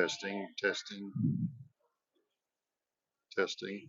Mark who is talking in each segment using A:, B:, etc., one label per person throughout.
A: Testing, testing, testing.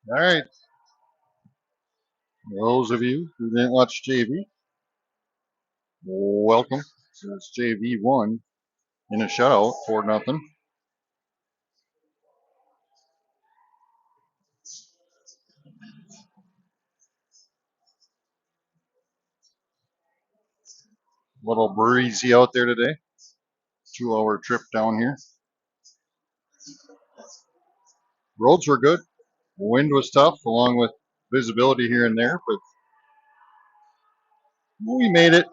A: All right. Those of you who didn't watch JV, welcome. It's JV one in a shutout for nothing. A little breezy out there today. 2-hour trip down here. Roads were good. Wind was tough, along with visibility here and there, but we made it.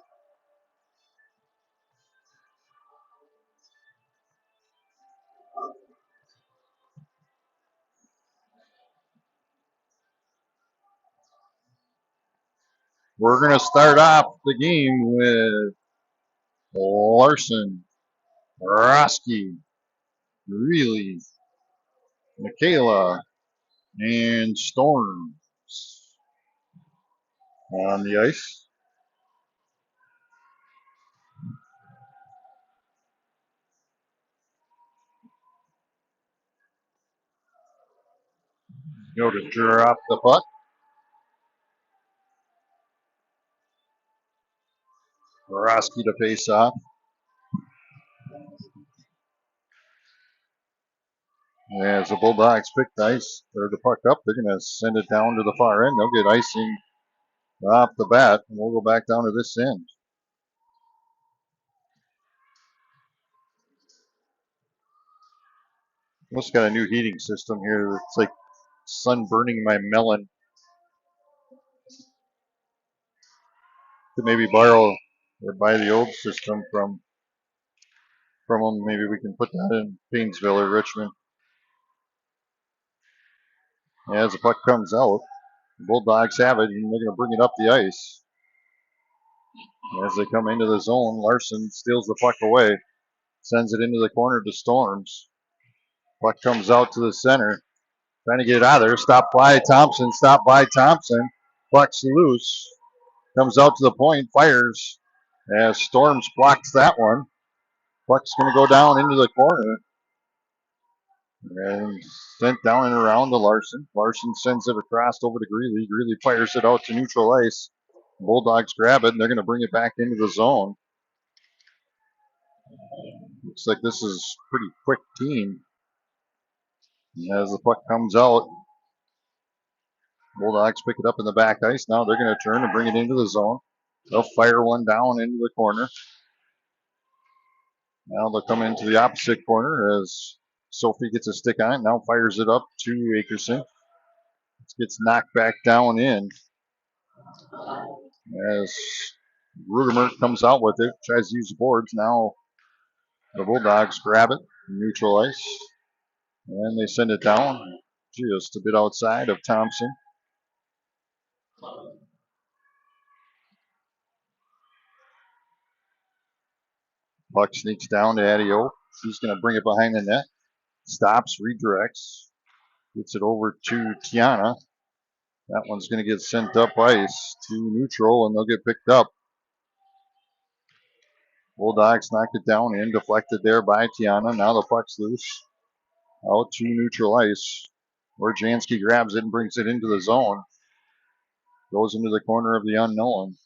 A: We're going to start off the game with Larson, Roski, Greeley, Michaela, and Storms on the ice. Go to drop the puck. Roski to face off. As the Bulldogs pick the ice or the puck up, they're going to send it down to the far end. They'll get icing off the bat, and we'll go back down to this end. Almost got a new heating system here. It's like sun burning my melon. Could maybe borrow or buy the old system from them. Maybe we can put that in Paynesville or Richmond. As the puck comes out, the Bulldogs have it, and they're going to bring it up the ice. As they come into the zone, Larson steals the puck away, sends it into the corner to Storms. Puck comes out to the center, trying to get it out of there. Stop by Thompson. Puck's loose. Comes out to the point, fires as Storms blocks that one. Puck's going to go down into the corner and sent down and around to Larson. Larson sends it across over to Greeley. Greeley fires it out to neutral ice. Bulldogs grab it, and they're going to bring it back into the zone. Looks like this is a pretty quick team. And as the puck comes out, Bulldogs pick it up in the back ice. Now they're going to turn and bring it into the zone. They'll fire one down into the corner. Now they'll come into the opposite corner as Sophie gets a stick on it. Now fires it up to Akerson. It gets knocked back down in as Rudermer comes out with it. Tries to use the boards. Now the Bulldogs grab it, neutral ice, and they send it down just a bit outside of Thompson. Puck sneaks down to Adio. She's going to bring it behind the net. Stops, redirects, gets it over to Tiana. That one's going to get sent up ice to neutral, and they'll get picked up. Bulldogs knock it down in, deflected there by Tiana. Now the puck's loose. Out to neutral ice, where Jansky grabs it and brings it into the zone. Goes into the corner of the unknown.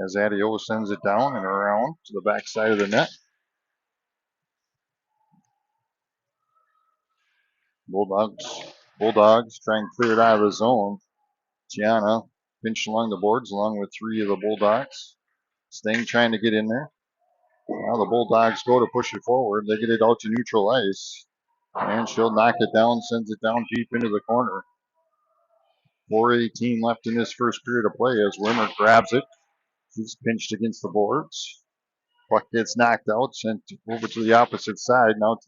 A: As Adio sends it down and around to the backside of the net. Bulldogs try and clear it out of the zone. Tiana pinched along the boards along with three of the Bulldogs. Sting trying to get in there. Now the Bulldogs go to push it forward. They get it out to neutral ice. And she'll knock it down, sends it down deep into the corner. 4:18 left in this first period of play as Wimmer grabs it. She's pinched against the boards. Puck gets knocked out, sent over to the opposite side. Now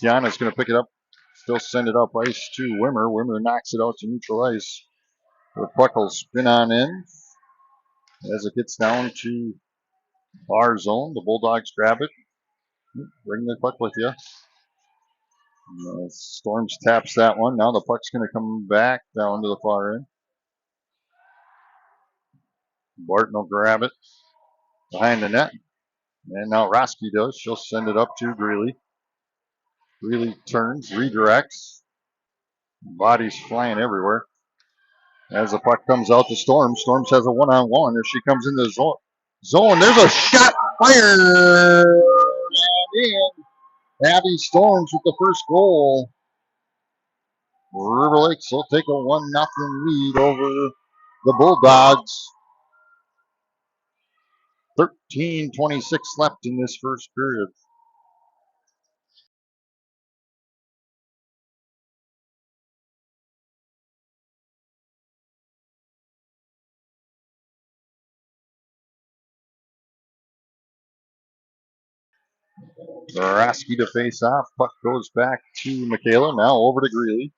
A: Tiana's going to pick it up, still send it up ice to Wimmer. Wimmer knocks it out to neutral ice. The puck will spin on in as it gets down to our zone. The Bulldogs grab it. Bring the puck with you. Storms taps that one. Now the puck's going to come back down to the far end. Barton will grab it behind the net. And now Roski does. She'll send it up to Greeley. Greeley turns, redirects. Bodies flying everywhere. As the puck comes out to Storms, Storms has a one-on-one. As she comes into the zone, there's a shot fired. And in. Abby Storms with the first goal. River Lakes will take a 1-0 lead over the Bulldogs. 13:26 left in this first period. Zaraski to face off. Puck goes back to Michaela. Now over to Greeley.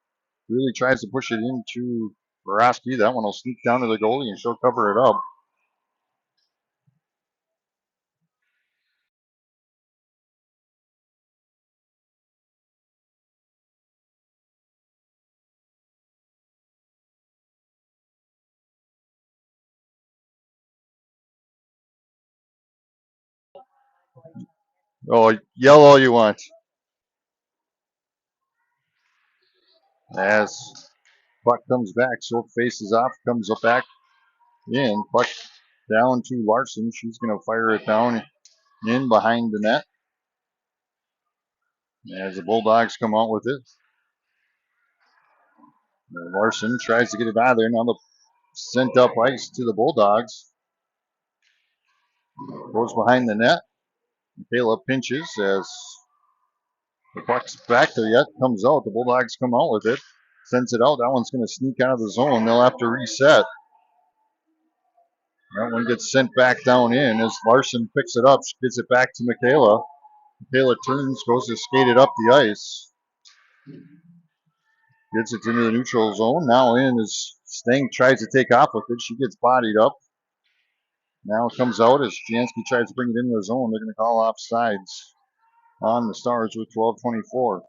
A: Greeley tries to push it into Zaraski. That one will sneak down to the goalie and she'll cover it up. Oh, yell all you want. As puck comes back, so faces off, comes up back in. Puck down to Larson. She's going to fire it down in behind the net. As the Bulldogs come out with it. Larson tries to get it out of there. Now the sent up ice to the Bulldogs. Goes behind the net. Michaela pinches as the puck's back there yet. Comes out. The Bulldogs come out with it. Sends it out. That one's going to sneak out of the zone. They'll have to reset. That one gets sent back down in as Larson picks it up. She gets it back to Michaela. Michaela turns, goes to skate it up the ice. Gets it into the neutral zone. Now in as Stang tries to take off with it. She gets bodied up. Now it comes out as Jansky tries to bring it into the zone. They're going to call offsides on the Stars with 12:24.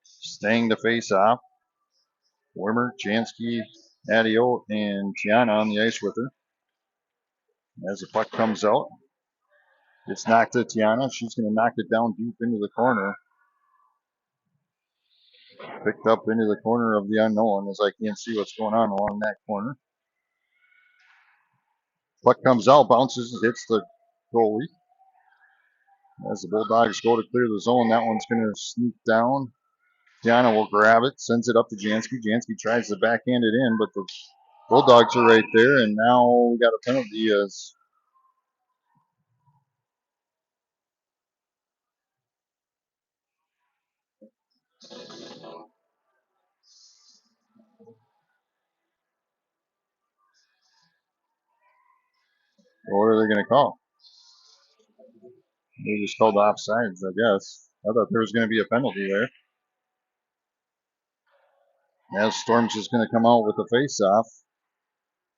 A: Staying to face off. Wimmer, Jansky, Adio, and Tiana on the ice with her. As the puck comes out, it's knocked to Tiana. She's going to knock it down deep into the corner. Picked up into the corner of the unknown as I can't see what's going on along that corner. Puck comes out, bounces, hits the goalie. As the Bulldogs go to clear the zone, that one's going to sneak down. Tiana will grab it, sends it up to Jansky. Jansky tries to backhand it in, but the Bulldogs are right there, and now we got a penalty as what are they going to call? They just called offsides, I guess. I thought there was going to be a penalty there. As Storms is going to come out with the face-off.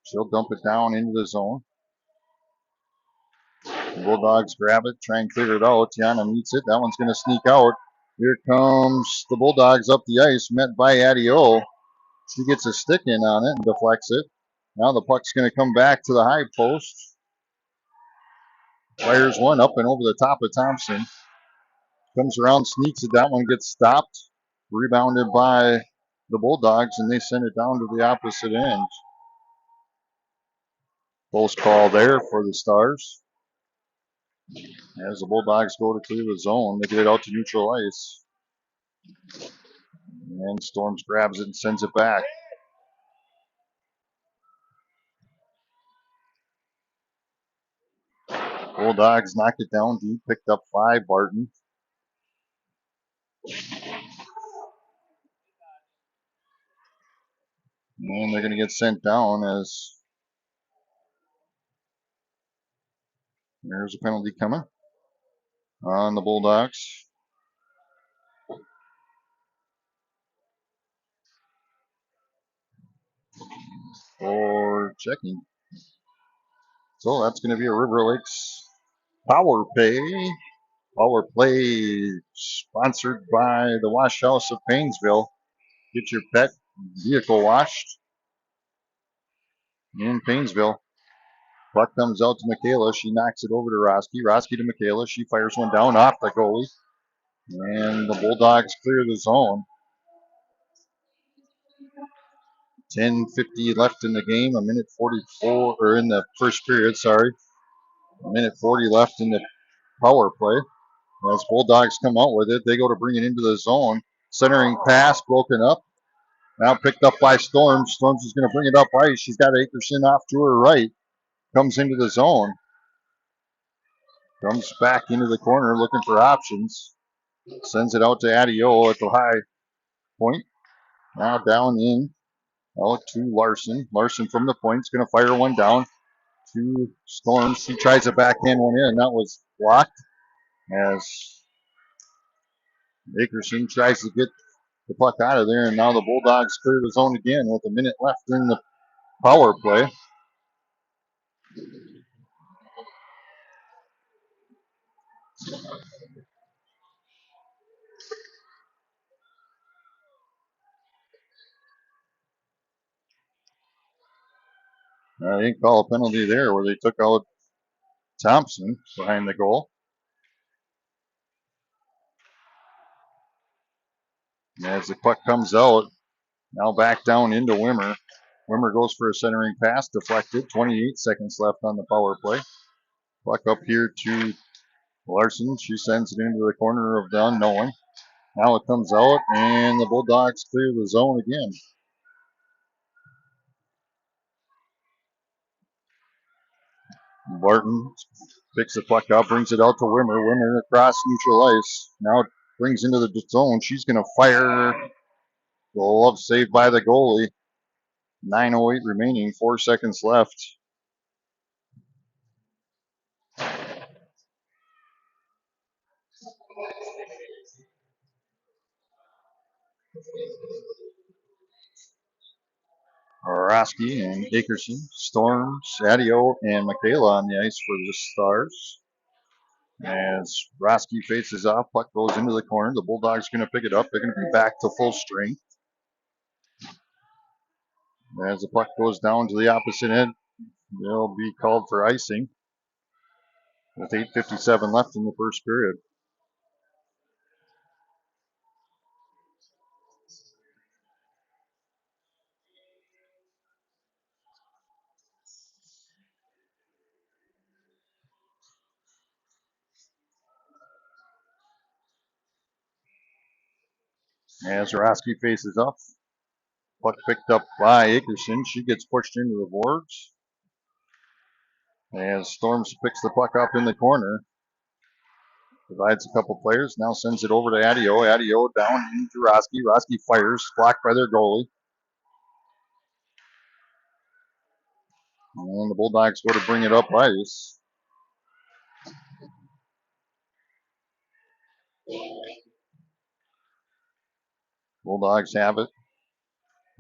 A: She'll dump it down into the zone. The Bulldogs grab it, try and clear it out. Tiana meets it. That one's going to sneak out. Here comes the Bulldogs up the ice, met by Adio. She gets a stick in on it and deflects it. Now the puck's going to come back to the high post. Fires one up and over the top of Thompson. Comes around, sneaks it. That one gets stopped. Rebounded by the Bulldogs, and they send it down to the opposite end. Close call there for the Stars. As the Bulldogs go to clear the zone, they get it out to neutral ice. And Storms grabs it and sends it back. Bulldogs knock it down deep, picked up 5, Barton. And they're going to get sent down as there's a penalty coming on the Bulldogs. For checking. So that's going to be a River Lakes power play sponsored by the Wash House of Painesville. Get your pet vehicle washed in Painesville. Puck comes out to Michaela. She knocks it over to Roski. Roski to Michaela. She fires one down off the goalie. And the Bulldogs clear the zone. 10:50 left in the game. A minute 44, or in the first period, sorry. A minute 40 left in the power play. As Bulldogs come out with it, they go to bring it into the zone. Centering pass broken up. Now picked up by Storms. Storms is going to bring it up ice. She's got Akerson off to her right. Comes into the zone. Comes back into the corner looking for options. Sends it out to Adio at the high point. Now down in. Out to Larson. Larson from the point is going to fire one down to Storms. She tries to backhand one in. That was blocked as Akerson tries to get the puck out of there, and now the Bulldogs clear the zone again with a minute left in the power play. They didn't call a penalty there where they took out Thompson behind the goal. As the puck comes out, now back down into Wimmer. Wimmer goes for a centering pass, deflected. 28 seconds left on the power play. Puck up here to Larson. She sends it into the corner of the unknown. Now it comes out, and the Bulldogs clear the zone again. Barton picks the puck up, brings it out to Wimmer. Wimmer across neutral ice. Now brings into the zone. She's going to fire. Glove saved by the goalie. 9:08 remaining, 4 seconds left. Roski and Dickerson, Storms, Adio, and Michaela on the ice for the Stars. As Roski faces off, puck goes into the corner. The Bulldogs are going to pick it up. They're going to be back to full strength. As the puck goes down to the opposite end, they'll be called for icing with 8:57 left in the first period. As Roski faces up, puck picked up by Akerson. She gets pushed into the boards. As Storms picks the puck up in the corner, divides a couple players, now sends it over to Adio. Adio down into Roski. Roski fires, blocked by their goalie. And the Bulldogs go to bring it up ice. Bulldogs have it.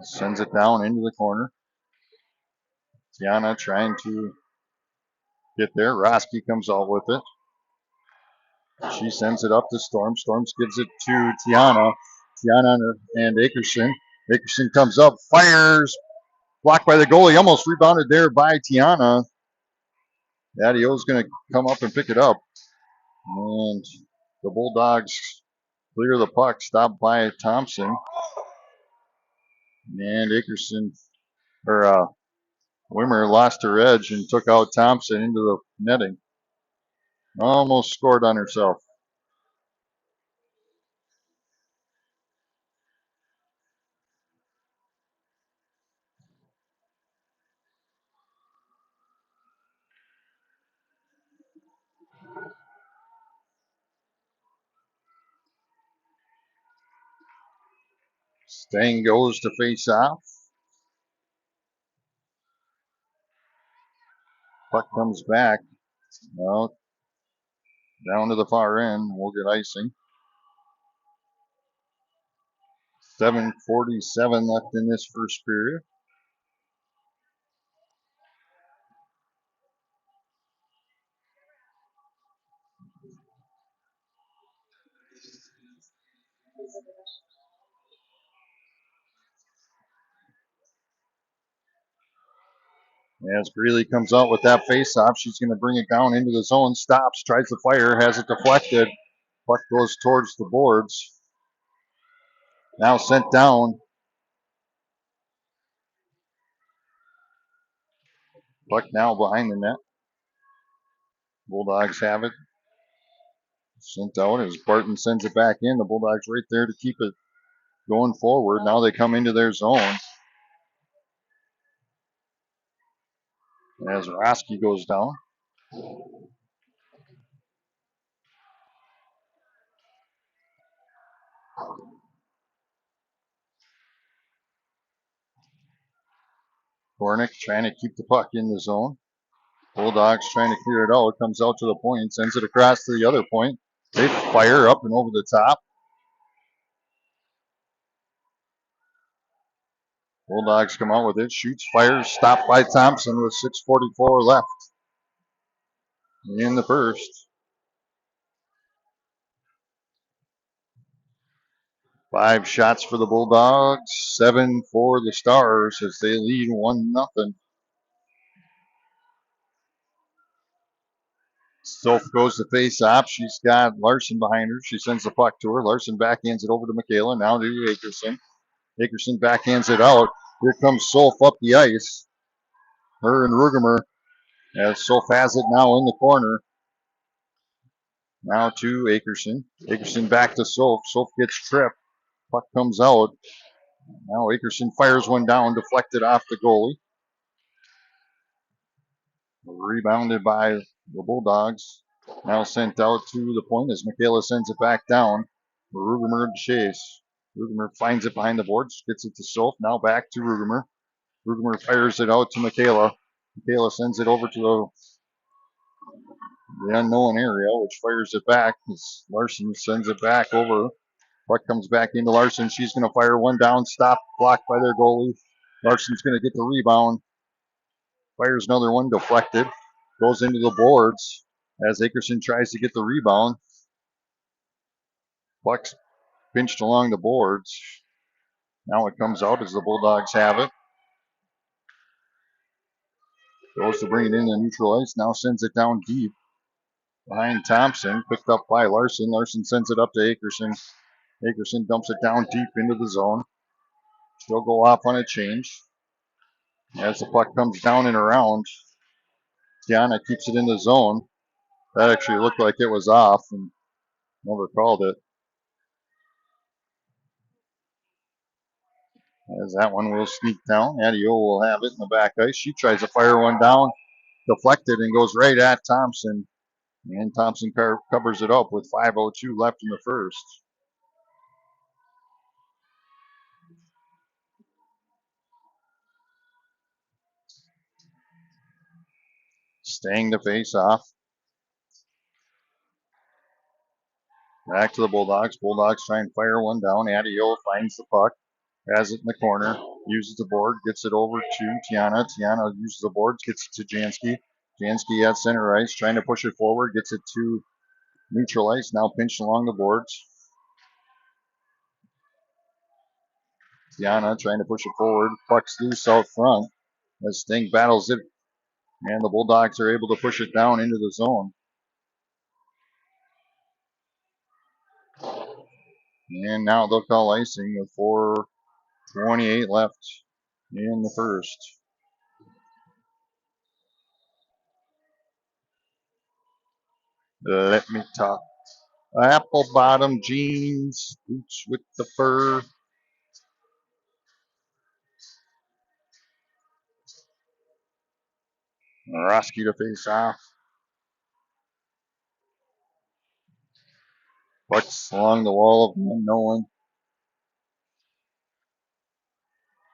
A: Sends it down into the corner. Tiana trying to get there. Roski comes out with it. She sends it up to Storm. Storms gives it to Tiana. Tiana and Akerson. Akerson comes up, fires, blocked by the goalie, almost rebounded there by Tiana. Adio's going to come up and pick it up. And the Bulldogs clear the puck, stopped by Thompson. And Akerson, or Wimmer lost her edge and took out Thompson into the netting. Almost scored on herself. Stang goes to face off. Puck comes back. Well, down to the far end. We'll get icing. 7:47 left in this first period. As Greeley comes out with that face-off, she's going to bring it down into the zone. Stops, tries to fire, has it deflected. Puck goes towards the boards. Now sent down. Puck now behind the net. Bulldogs have it. Sent out as Barton sends it back in. The Bulldogs right there to keep it going forward. Now they come into their zone. As Roski goes down. Kornick trying to keep the puck in the zone. Bulldogs trying to clear it out. Comes out to the point, sends it across to the other point. They fire up and over the top. Bulldogs come out with it. Shoots, fires, stopped by Thompson with 6:44 left in the first. 5 shots for the Bulldogs, 7 for the Stars as they lead 1-0. Soph goes to face off. She's got Larson behind her. She sends the puck to her. Larson backhands it over to Michaela. Now to Akerson. Akerson backhands it out. Here comes Soph up the ice. Her and Rugemer as Soph has it now in the corner. Now to Akerson. Akerson back to Soph. Soph gets tripped. Puck comes out. Now Akerson fires one down, deflected off the goalie. Rebounded by the Bulldogs. Now sent out to the point as Michaela sends it back down. Rugemer to chase. Rugemer finds it behind the boards, gets it to Soph. Now back to Rugemer. Rugemer fires it out to Michaela. Michaela sends it over to the unknown area, which fires it back as Larson sends it back over. Puck comes back into Larson. She's going to fire one down, stopped, blocked by their goalie. Larson's going to get the rebound. Fires another one, deflected. Goes into the boards as Akerson tries to get the rebound. Puck's pinched along the boards. Now it comes out as the Bulldogs have it. Goes to bring it in the neutral ice. Now sends it down deep behind Thompson. Picked up by Larson. Larson sends it up to Akerson. Akerson dumps it down deep into the zone. She'll go off on a change. As the puck comes down and around, Tiana keeps it in the zone. That actually looked like it was off and never called it. As that one will sneak down. Adio will have it in the back ice. She tries to fire one down, deflected, and goes right at Thompson. And Thompson covers it up with 5:02 left in the first. Staying the face off. Back to the Bulldogs. Bulldogs try and fire one down. Adio finds the puck. Has it in the corner. Uses the board. Gets it over to Tiana. Tiana uses the boards. Gets it to Jansky. Jansky at center ice. Trying to push it forward. Gets it to neutral ice. Now pinched along the boards. Tiana trying to push it forward. Puck's loose out front. As Sting battles it. And the Bulldogs are able to push it down into the zone. And now they'll call icing with 4:28 left in the first. Let me talk. Apple bottom jeans, boots with the fur. Roski to face off. Puck's along the wall of the unknown.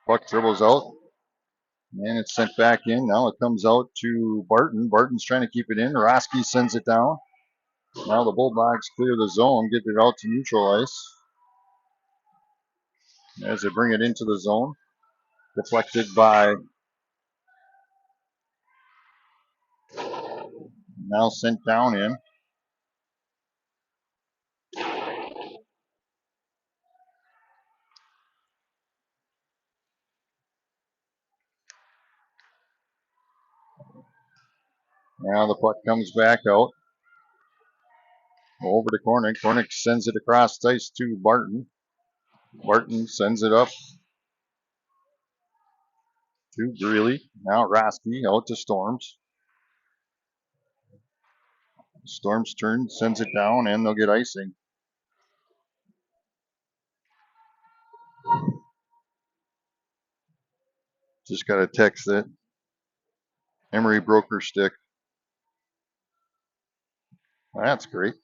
A: Puck dribbles out. And it's sent back in. Now it comes out to Barton. Barton's trying to keep it in. Roski sends it down. Now the Bulldogs clear the zone, get it out to neutral ice. As they bring it into the zone. Deflected by, now sent down in. Now the puck comes back out. Over to Cornick. Cornick sends it across ice to Barton. Barton sends it up to Greeley. Now Roski out to Storms. Storms turn, sends it down, and they'll get icing. Just got a text that Emery broke her stick. Well, that's great.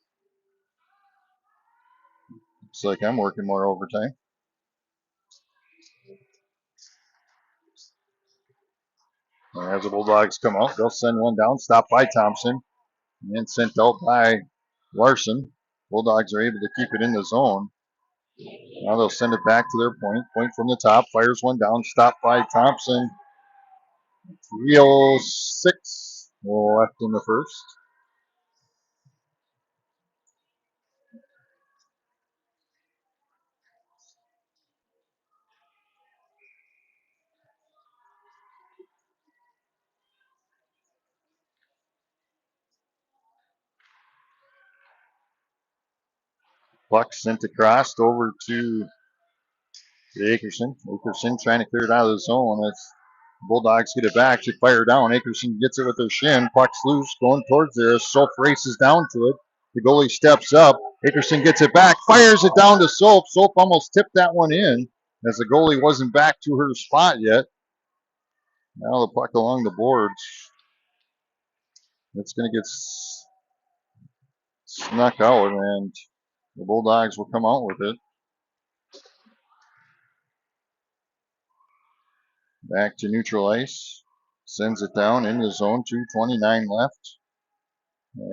A: Looks like I'm working more overtime. And as the Bulldogs come out, they'll send one down, stopped by Thompson, and then sent out by Larson. Bulldogs are able to keep it in the zone. Now they'll send it back to their point. Point from the top, fires one down, stopped by Thompson. 3:06 left in the first. Puck sent across over to Akerson. Akerson trying to clear it out of the zone. As Bulldogs get it back. She fire down. Akerson gets it with her shin. Puck's loose, going towards there. Soap races down to it. The goalie steps up. Akerson gets it back, fires it down to Soap. Soap almost tipped that one in as the goalie wasn't back to her spot yet. Now the puck along the boards. It's going to get snuck out, and the Bulldogs will come out with it. Back to neutral ice. Sends it down in the zone. 2:29 left.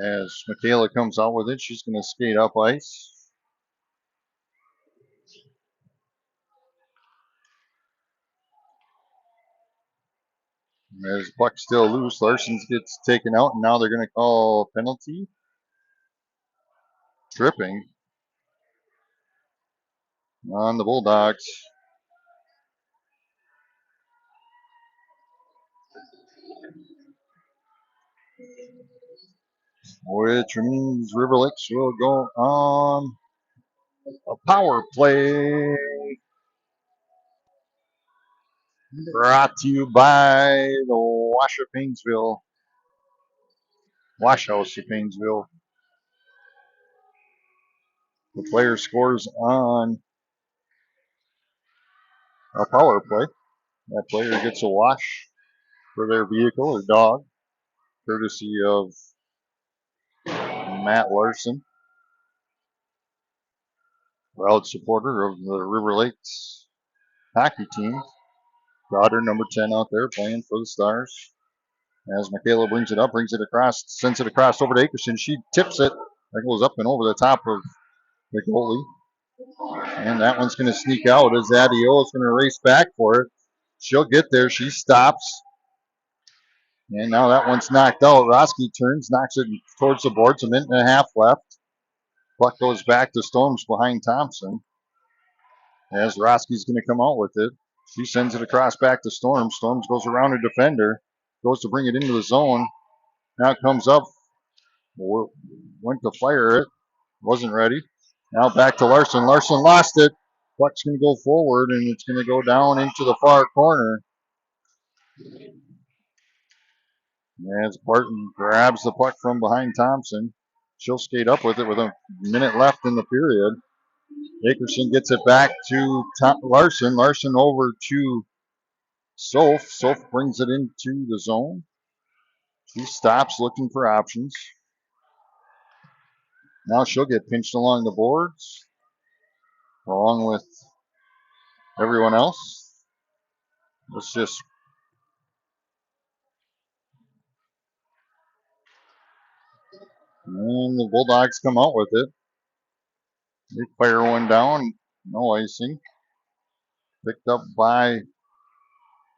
A: As Michaela comes out with it, she's going to skate up ice. As puck still loose, Larson gets taken out, and now they're going to call penalty. Tripping on the Bulldogs. Which means River Lakes will go on a power play. Brought to you by the Wash House of Painesville. The player scores on a power play. That player gets a wash for their vehicle or dog, courtesy of Matt Larson, proud supporter of the River Lakes hockey team. Daughter number 10 out there playing for the Stars. As Michaela brings it up, brings it across, sends it across over to Akerson. She tips it. That goes up and over the top of the goalie. And that one's going to sneak out as Adio is going to race back for it. She'll get there. She stops. And now that one's knocked out. Roski turns, knocks it towards the boards. A minute and a half left. Puck goes back to Storms behind Thompson. As Roski's going to come out with it. She sends it across back to Storms. Storms goes around a defender. Goes to bring it into the zone. Now it comes up. Went to fire it. Wasn't ready. Now back to Larson. Larson lost it. Puck's going to go forward, and it's going to go down into the far corner. As Barton grabs the puck from behind Thompson. She'll skate up with it with a minute left in the period. Akerson gets it back to Larson. Larson over to Soph. Soph brings it into the zone. She stops looking for options. Now she'll get pinched along the boards, along with everyone else. Let's just and the Bulldogs come out with it. They fire one down. No icing. Picked up by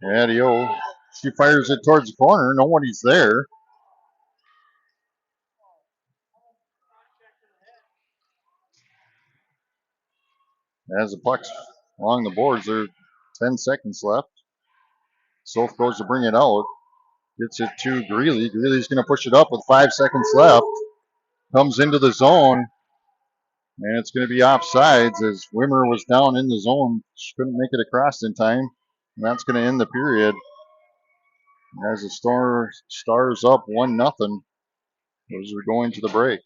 A: Adio. She fires it towards the corner. Nobody's there. As the puck's along the boards, there are 10 seconds left. Soph goes to bring it out. Gets it to Greeley. Greeley's going to push it up with 5 seconds left. Comes into the zone. And it's going to be offsides as Wimmer was down in the zone. She couldn't make it across in time. And that's going to end the period. As the Stars up 1-0 as we're going to the break.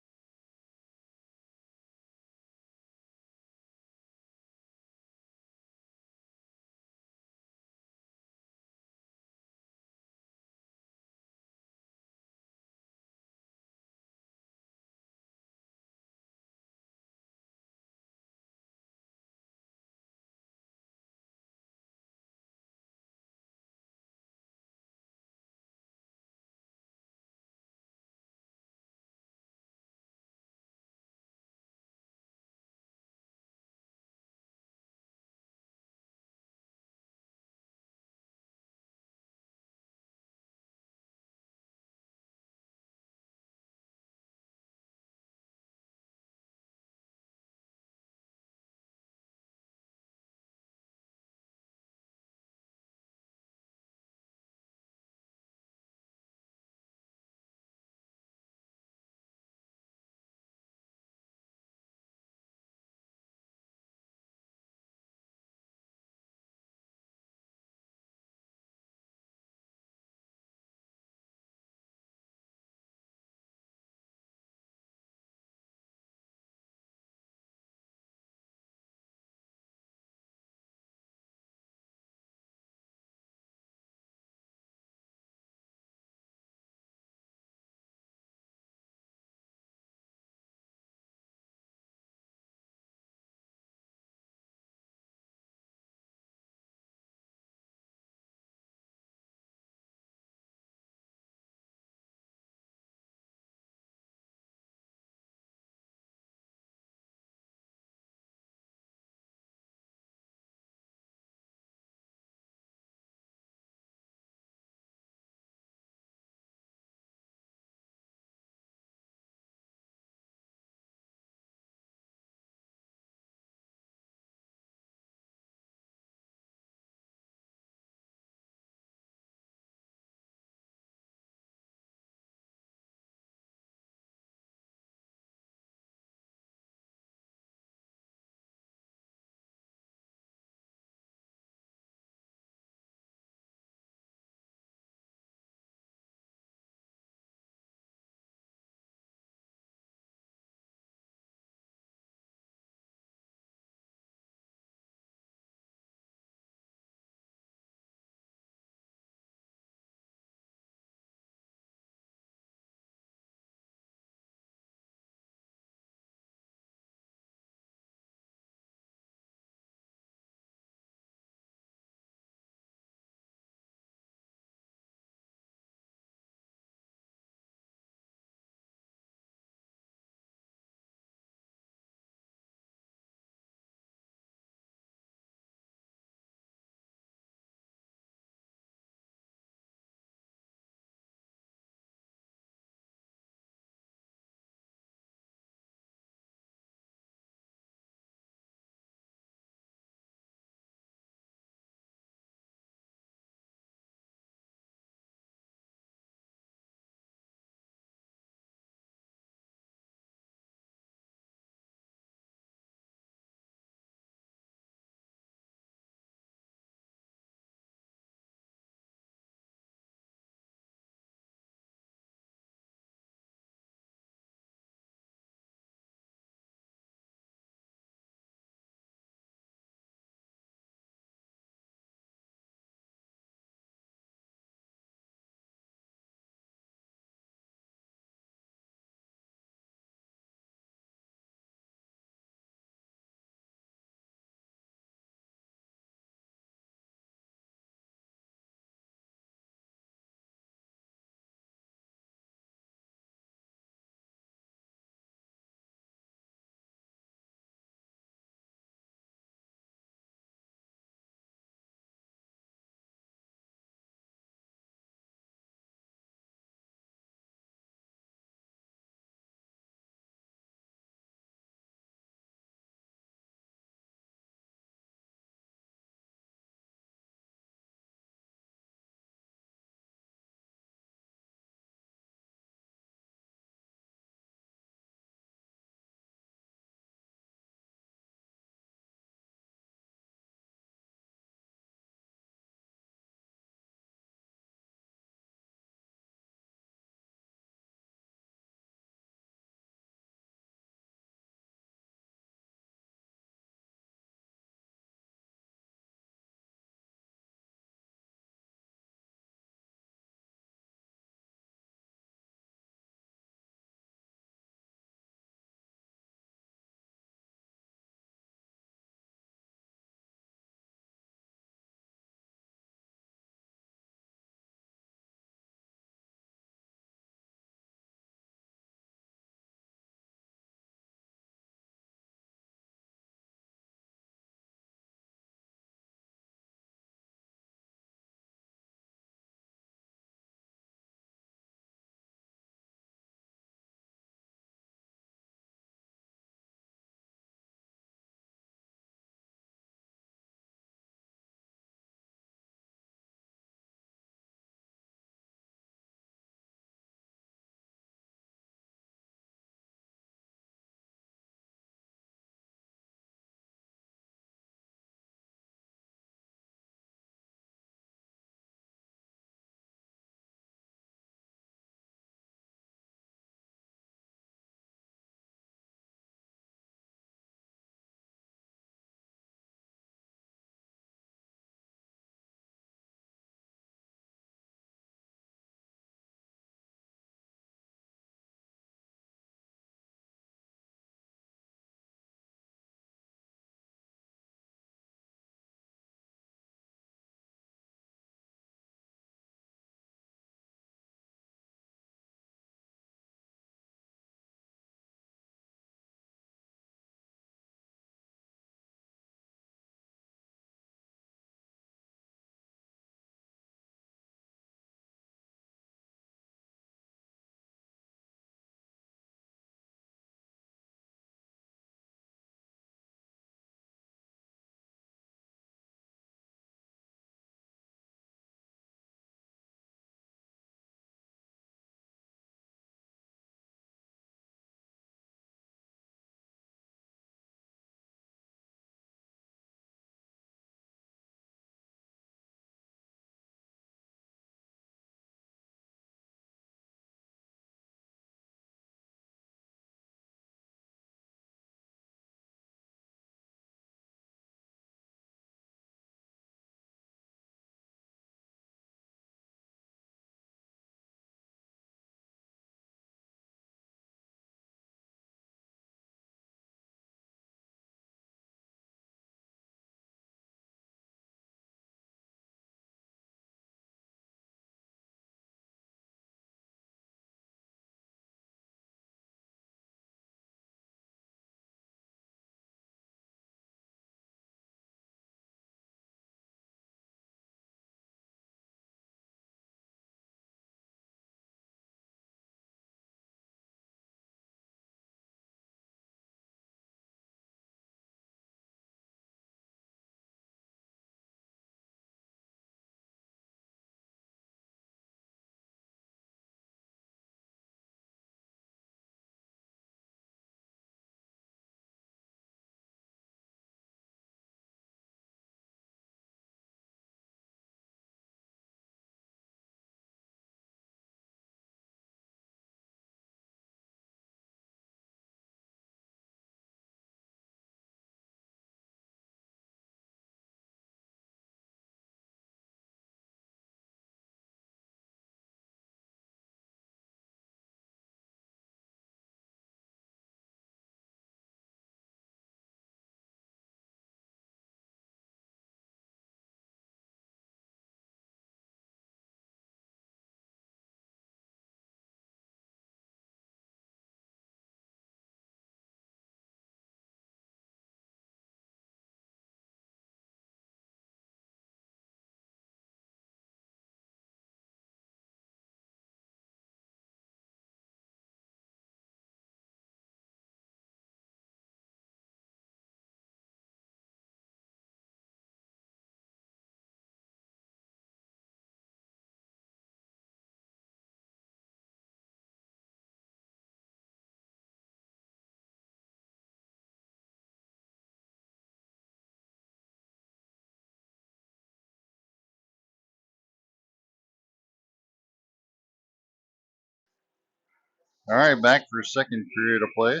A: All right, back for second period of play.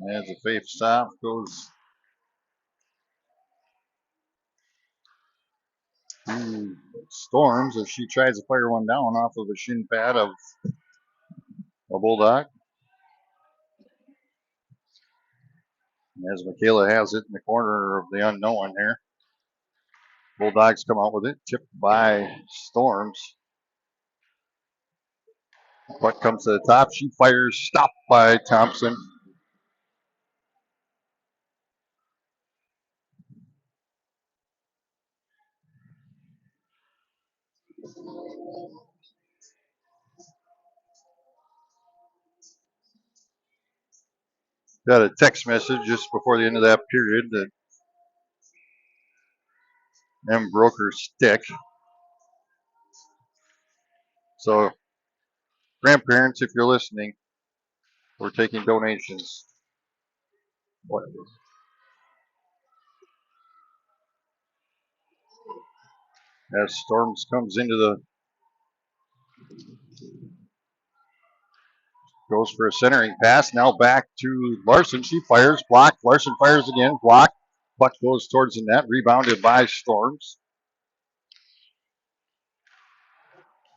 A: As the face off goes to Storms as she tries to fire one down off of the shin pad of a Bulldog. As Michaela has it in the corner of the unknown here. Bulldogs come out with it, tipped by Storms. Puck comes to the top. She fires, stopped by Thompson. Got a text message just before the end of that period that M broke her stick. So, grandparents, if you're listening, we're taking donations. As Storms comes into the goes for a centering pass. Now back to Larson. She fires, blocked. Larson fires again, blocked. Puck goes towards the net, rebounded by Storms.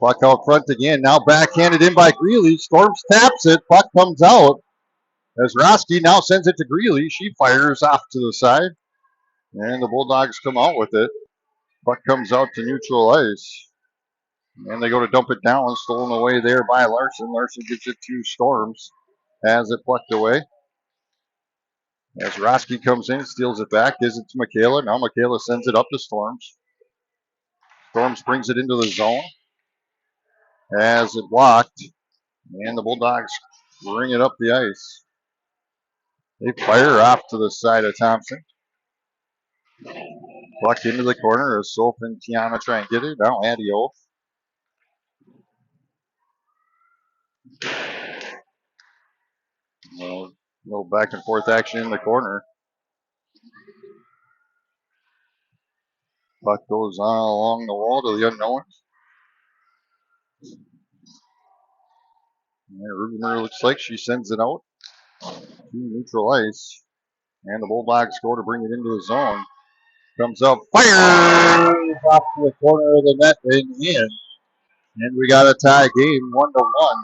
A: Puck out front again. Now backhanded in by Greeley. Storms taps it. Puck comes out. As Roski now sends it to Greeley. She fires off to the side. And the Bulldogs come out with it. Puck comes out to neutral ice. And they go to dump it down. Stolen away there by Larson. Larson gets it to Storms. Has it plucked away. As Roski comes in, steals it back, gives it to Michaela. Now Michaela sends it up to Storms. Storms brings it into the zone. Has it blocked. And the Bulldogs bring it up the ice. They fire off to the side of Thompson. Puck into the corner as Soph and Tiana try and get it. Now Adio. A little back and forth action in the corner. Puck goes on along the wall to the unknown. And Rubener looks like she sends it out to neutral ice. And the Bulldogs go to bring it into the zone. Comes up, fires off to the corner of the net and in. And we got a tie game, 1-1.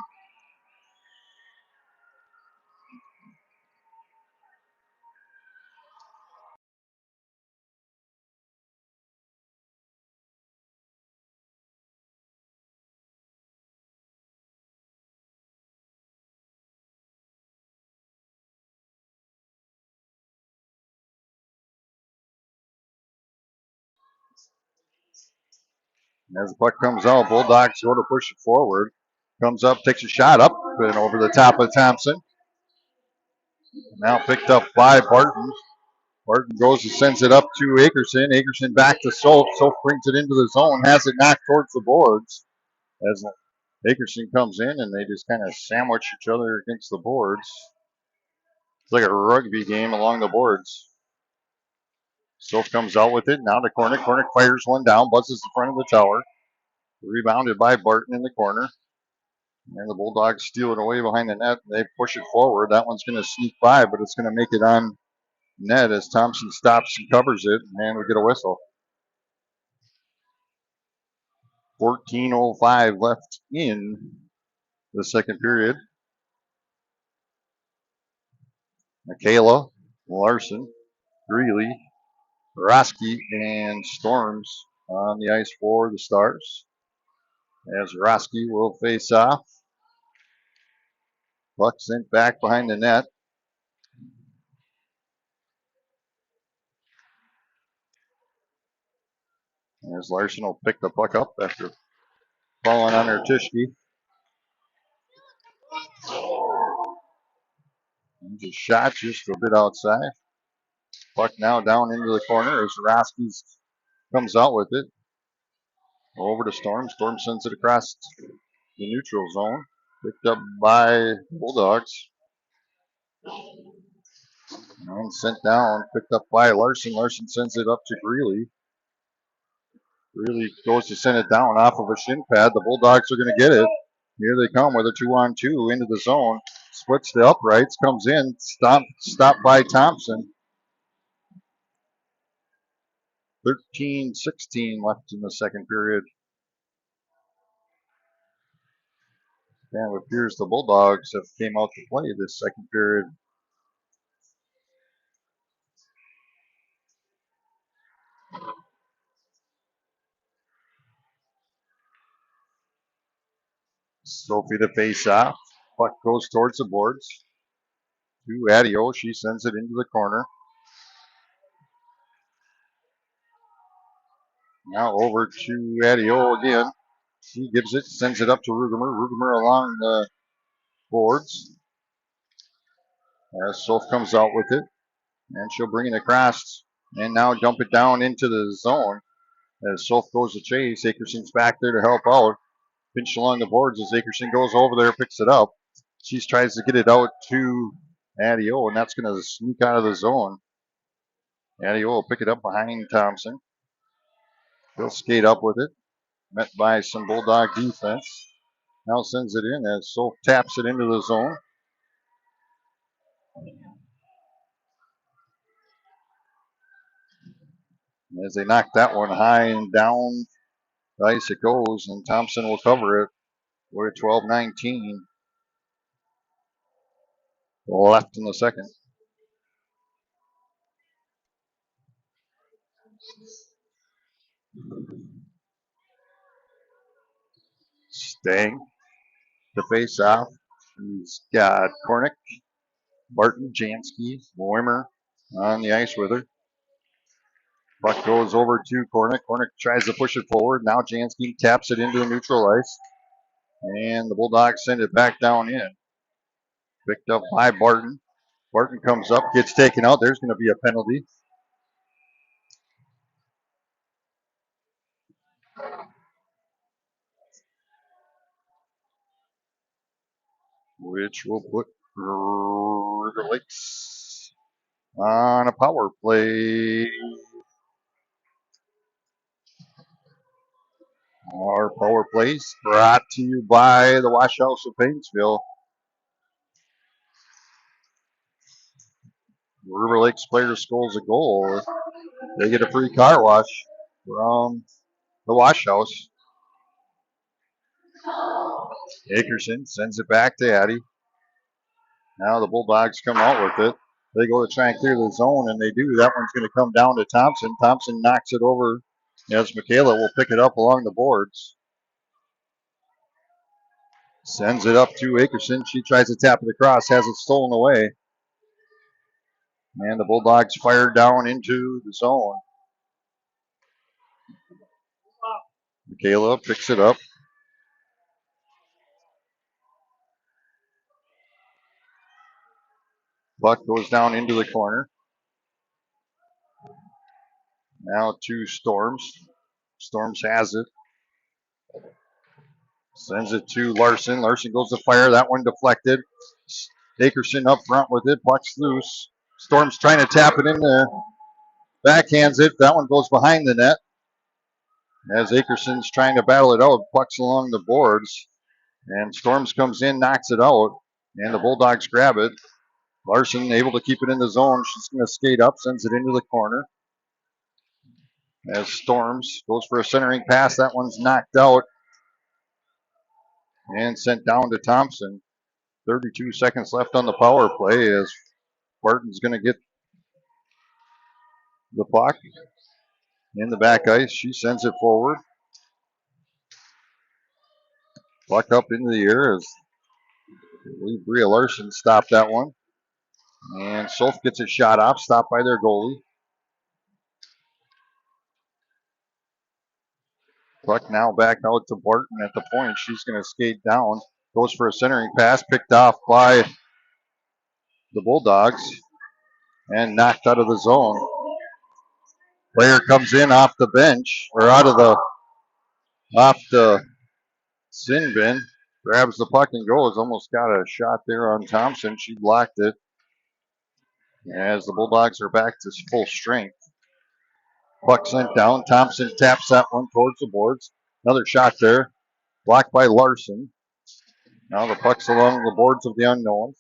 A: As the puck comes out, Bulldogs go to push it forward. Comes up, takes a shot up and over the top of Thompson. Now picked up by Barton. Barton goes and sends it up to Akerson. Akerson back to Soph. Soph brings it into the zone, has it knocked towards the boards. As Akerson comes in and they just kind of sandwich each other against the boards. It's like a rugby game along the boards. Soph comes out with it. Now to Cornick. Cornick fires one down, buzzes the front of the tower. Rebounded by Barton in the corner. And the Bulldogs steal it away behind the net. They push it forward. That one's going to sneak by, but it's going to make it on net as Thompson stops and covers it, and we get a whistle. 14:05 left in the second period. Michaela, Larson, Greeley, Roski, and Storms on the ice for the Stars. As Roski will face off. Puck sent back behind the net. As Larson will pick the puck up after falling on her Tishke. And just shot just a bit outside. Puck now down into the corner as Roski comes out with it. Over to Storm. Storm sends it across the neutral zone. Picked up by Bulldogs. And sent down. Picked up by Larson. Larson sends it up to Greeley. Really goes to send it down off of a shin pad. The Bulldogs are going to get it. Here they come with a 2-on-2 into the zone. Splits the uprights, comes in, stopped by Thompson. 13-16 left in the second period. And it appears the Bulldogs have came out to play this second period. Sophie to face off. Puck goes towards the boards. To Adio. She sends it into the corner. Now over to Adio again. She gives it, sends it up to Rugemer. Rugemer along the boards. As Soph comes out with it. And she'll bring it across. And now dump it down into the zone. As Soph goes to chase. Akerson's back there to help out. Pinched along the boards as Akerson goes over there, picks it up. She tries to get it out to Adio, and that's going to sneak out of the zone. Adio will pick it up behind Thompson. He'll skate up with it. Met by some Bulldog defense. Now sends it in as Soph taps it into the zone. As they knock that one high and down the ice it goes, and Thompson will cover it. We're at 12-19 left in the second. Stang to face off. He's got Kornick, Barton, Jansky, Weimer on the ice with her. Puck goes over to Kornick. Kornick tries to push it forward. Now Jansky taps it into the neutral ice. And the Bulldogs send it back down in. Picked up by Barton. Barton comes up, gets taken out. There's going to be a penalty. Which will put River Lakes on a power play. Our power plays brought to you by the Wash House of Painesville. River Lakes player scores a goal. They get a free car wash from the Wash House. Akerson sends it back to Addie. Now the Bulldogs come out with it. They go to try and clear the zone, and they do. That one's going to come down to Thompson. Thompson knocks it over as Michaela will pick it up along the boards. Sends it up to Akerson. She tries to tap it across, has it stolen away. And the Bulldogs fire down into the zone. Michaela picks it up. Puck goes down into the corner. Now to Storms. Storms has it. Sends it to Larson. Larson goes to fire. That one deflected. Akerson up front with it. Puck's loose. Storm's trying to tap it in there. Backhands it. That one goes behind the net. As Akerson's trying to battle it out. Puck's along the boards. And Storms comes in, knocks it out. And the Bulldogs grab it. Larson able to keep it in the zone. She's going to skate up, sends it into the corner. As Storms goes for a centering pass. That one's knocked out and sent down to Thompson. 32 seconds left on the power play as Barton's going to get the puck in the back ice. She sends it forward. Puck up into the air as I believe Bria Larson stopped that one. And Soph gets a shot off, stopped by their goalie. Puck now back out to Barton at the point. She's going to skate down. Goes for a centering pass, picked off by the Bulldogs and knocked out of the zone. Player comes in off the bench or off the sin bin, grabs the puck and goes. Almost got a shot there on Thompson. She blocked it as the Bulldogs are back to full strength. Puck sent down. Thompson taps that one towards the boards. Another shot there. Blocked by Larson. Now the puck's along the boards of the unknown.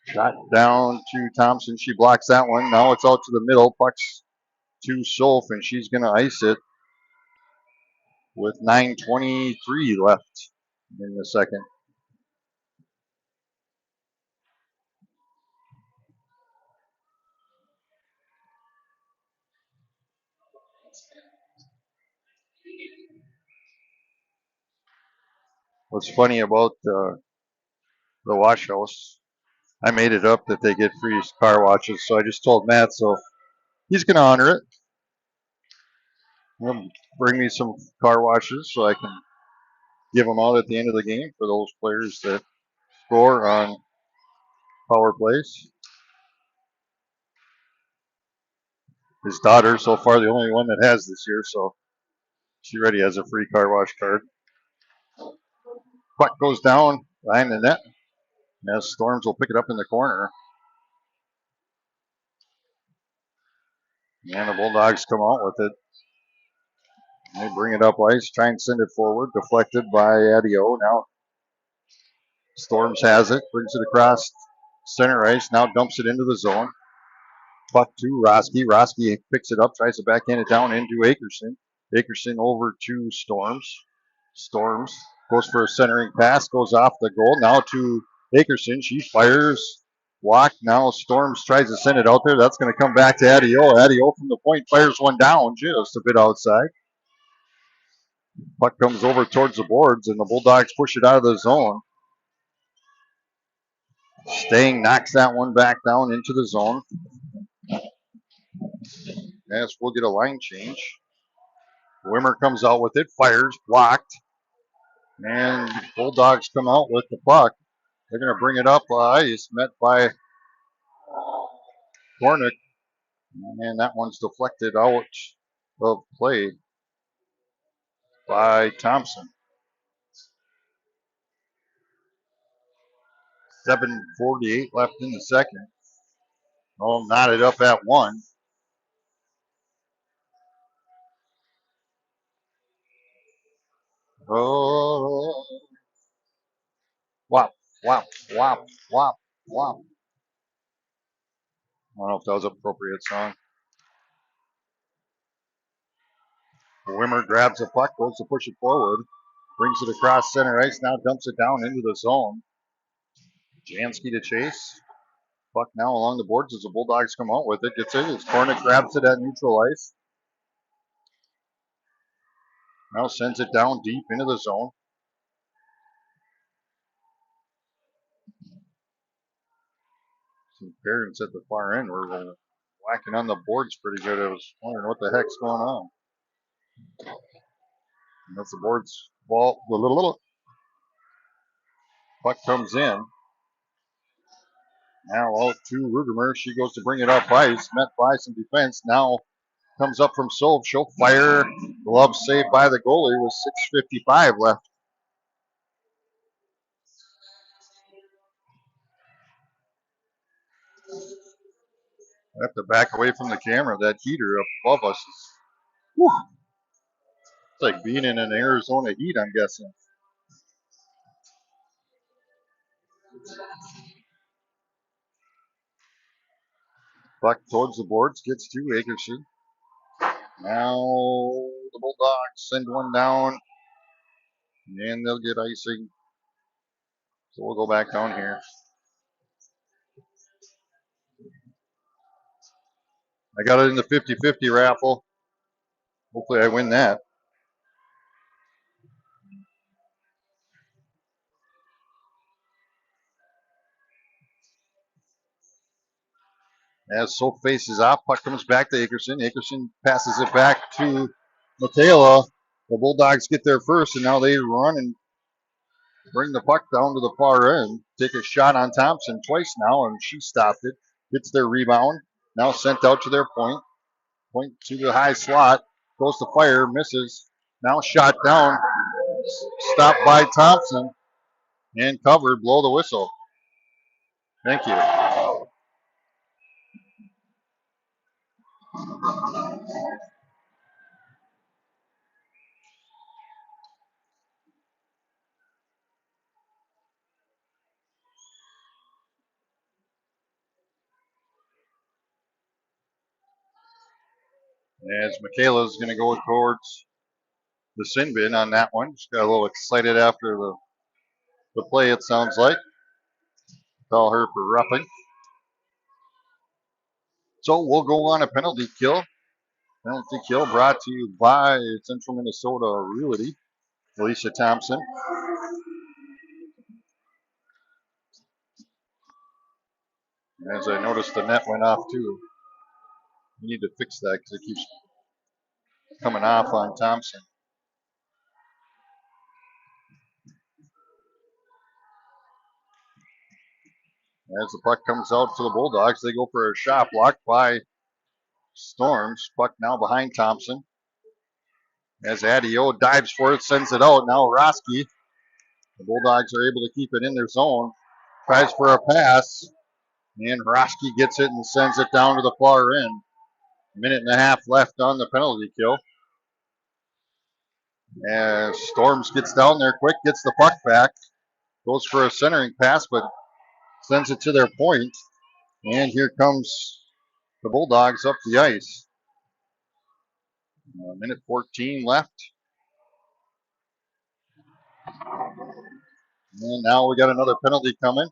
A: Shot down to Thompson. She blocks that one. Now it's out to the middle. Puck's to Solf, and she's going to ice it with 9:23 left in the second. What's funny about the wash house, I made it up that they get free car washes, so I just told Matt, so he's going to honor it. He'll bring me some car washes so I can give them out at the end of the game for those players that score on power plays. His daughter, so far, the only one that has this year, so she already has a free car wash card. Puck goes down behind the net. As Storms will pick it up in the corner. And the Bulldogs come out with it. They bring it up ice, try and send it forward. Deflected by Adio. Now Storms has it, brings it across center ice. Now dumps it into the zone. Puck to Roski. Roski picks it up, tries to backhand it down into Akerson. Akerson over to Storms. Storms goes for a centering pass, goes off the goal. Now to Akerson. She fires. Walk. Now Storms tries to send it out there. That's going to come back to Adio. Adio from the point fires one down just a bit outside. Puck comes over towards the boards, and the Bulldogs push it out of the zone. Staying knocks that one back down into the zone. Yes, we'll get a line change. Wimmer comes out with it, fires, blocked. And Bulldogs come out with the puck. They're going to bring it up ice, met by Kornick. And that one's deflected out of play by Thompson. 7:48 left in the second. Oh, knotted up at one. Oh, whop, whop, whop, whop, whop. I don't know if that was an appropriate song. Wimmer grabs the puck, goes to push it forward, brings it across center ice, now dumps it down into the zone. Jansky to chase. Puck now along the boards as the Bulldogs come out with it. Gets it. As Kornick grabs it at neutral ice. Now sends it down deep into the zone. Some parents at the far end were whacking on the boards pretty good. I was wondering what the heck's going on. And that's the boards ball. Little. Puck comes in. Now out to Rugemer. She goes to bring it up ice. Met by some defense. Now comes up from Solv. She'll fire. Glove saved by the goalie with 6:55 left. I have to back away from the camera. That heater up above us is, whew, it's like being in an Arizona heat, I'm guessing. Puck towards the boards, gets to Akerson. Now the Bulldogs send one down, and they'll get icing. So we'll go back down here. I got it in the 50-50 raffle. Hopefully I win that. As Soap faces off, puck comes back to Akerson. Akerson passes it back to Matela. The Bulldogs get there first, and now they run and bring the puck down to the far end. Take a shot on Thompson twice now, and she stopped it. Gets their rebound. Now sent out to their point. Point to the high slot. Goes to fire, misses. Now shot down. Stopped by Thompson. And covered. Blow the whistle. Thank you. As Michaela's going to go towards the sin bin on that one. She got a little excited after the play, it sounds like. Call her for roughing. So we'll go on a penalty kill. Penalty kill brought to you by Central Minnesota Realty. Alicia Thompson. As I noticed, the net went off too. We need to fix that because it keeps coming off on Thompson. As the puck comes out to the Bulldogs, they go for a shot blocked by Storms. Puck now behind Thompson. As Adio dives for it, sends it out. Now Roski. The Bulldogs are able to keep it in their zone. Tries for a pass. And Roski gets it and sends it down to the far end. Minute and a half left on the penalty kill. As Storms gets down there quick, gets the puck back. Goes for a centering pass, but sends it to their point. And here comes the Bulldogs up the ice. Minute 14 left. And now we got another penalty coming.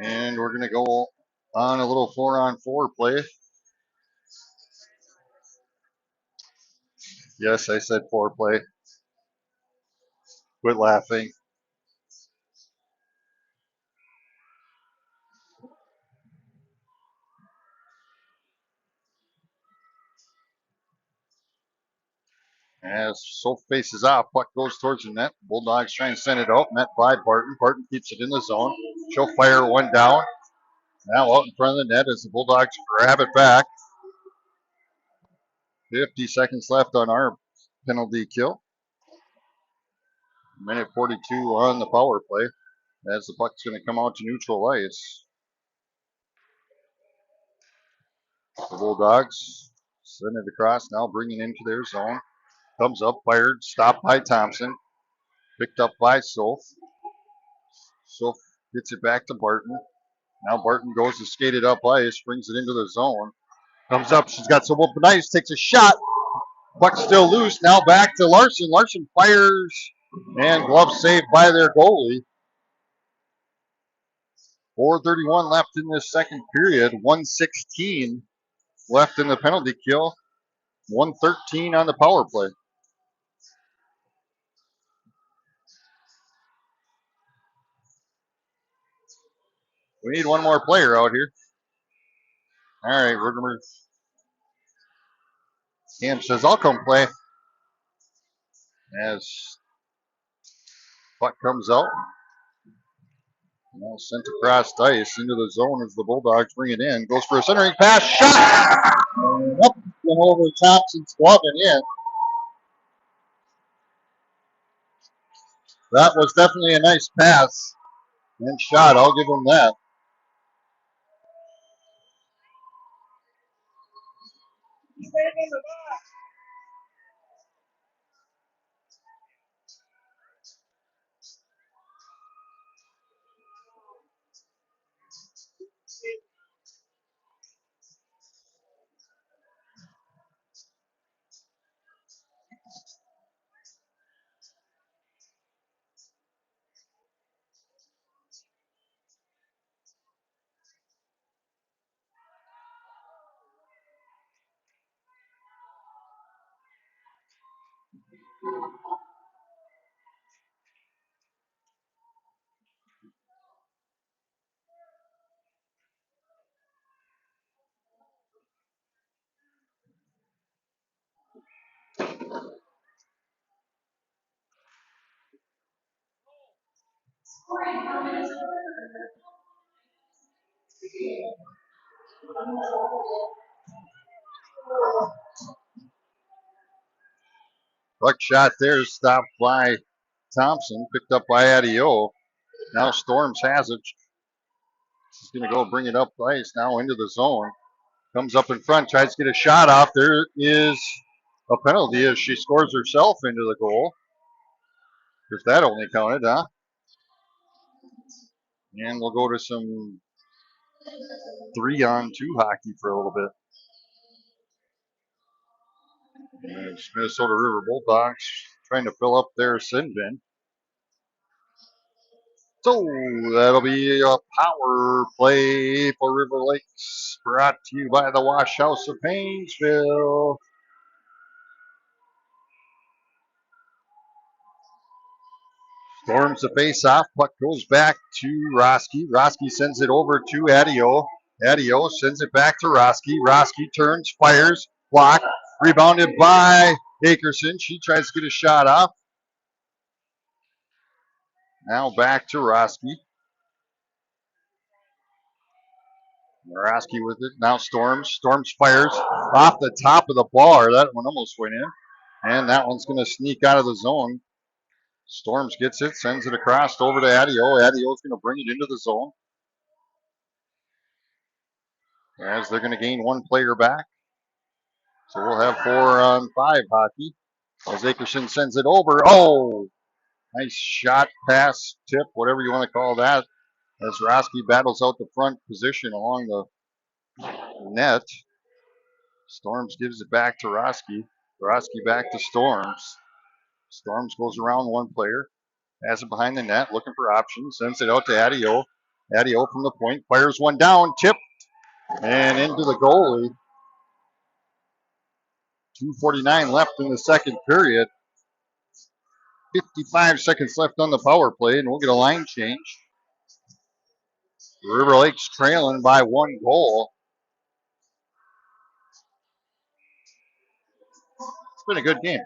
A: And we're going to go on a little 4-on-4 play. Yes, I said 4 play. Quit laughing. As Soap faces off, puck goes towards the net. Bulldogs try and send it out. Met by Barton. Barton keeps it in the zone. She'll fire one down. Now out in front of the net as the Bulldogs grab it back. 50 seconds left on our penalty kill. Minute 42 on the power play. As the puck's going to come out to neutral ice. The Bulldogs send it across, now bringing into their zone. Comes up, fired, stopped by Thompson. Picked up by Solf. Solf gets it back to Barton. Now Barton goes to skate it up ice, brings it into the zone. Comes up, she's got some open ice, takes a shot. Puck's still loose, now back to Larson. Larson fires, and glove saved by their goalie. 4:31 left in this second period. 1:16 left in the penalty kill. 1:13 on the power play. We need one more player out here. All right, we're going to. Cam says, I'll come play. As puck comes out. Now sent across ice into the zone as the Bulldogs bring it in. Goes for a centering pass. Shot! Up and over Thompson's glove and in. That was definitely a nice pass and shot. I'll give him that. Puck shot there, stopped by Thompson, picked up by Adio. Now Storms has it. He's going to go bring it up ice now into the zone. Comes up in front, tries to get a shot off. There is a penalty as she scores herself into the goal. If that only counted, huh? And we'll go to some 3-on-2 hockey for a little bit. And Minnesota River Bulldogs trying to fill up their sin bin. So that'll be a power play for River Lakes, brought to you by the Wash House of Painesville. Storms the face off. Puck goes back to Roski. Roski sends it over to Adio. Adio sends it back to Roski. Roski turns, fires, block, rebounded by Akerson. She tries to get a shot off. Now back to Roski. Roski with it. Now Storms. Storms fires off the top of the bar. That one almost went in. And that one's going to sneak out of the zone. Storms gets it, sends it across over to Adio. Adio's going to bring it into the zone. As they're going to gain one player back. So we'll have 4-on-5 hockey. As Akerson sends it over. Oh, nice shot, pass, tip, whatever you want to call that. As Roski battles out the front position along the net. Storms gives it back to Roski. Roski back to Storms. Storms goes around one player. Has it behind the net, looking for options. Sends it out to Adio. Adio from the point, fires one down, tip, and into the goalie. 2:49 left in the second period. 55 seconds left on the power play, and we'll get a line change. River Lakes trailing by 1 goal. It's been a good game.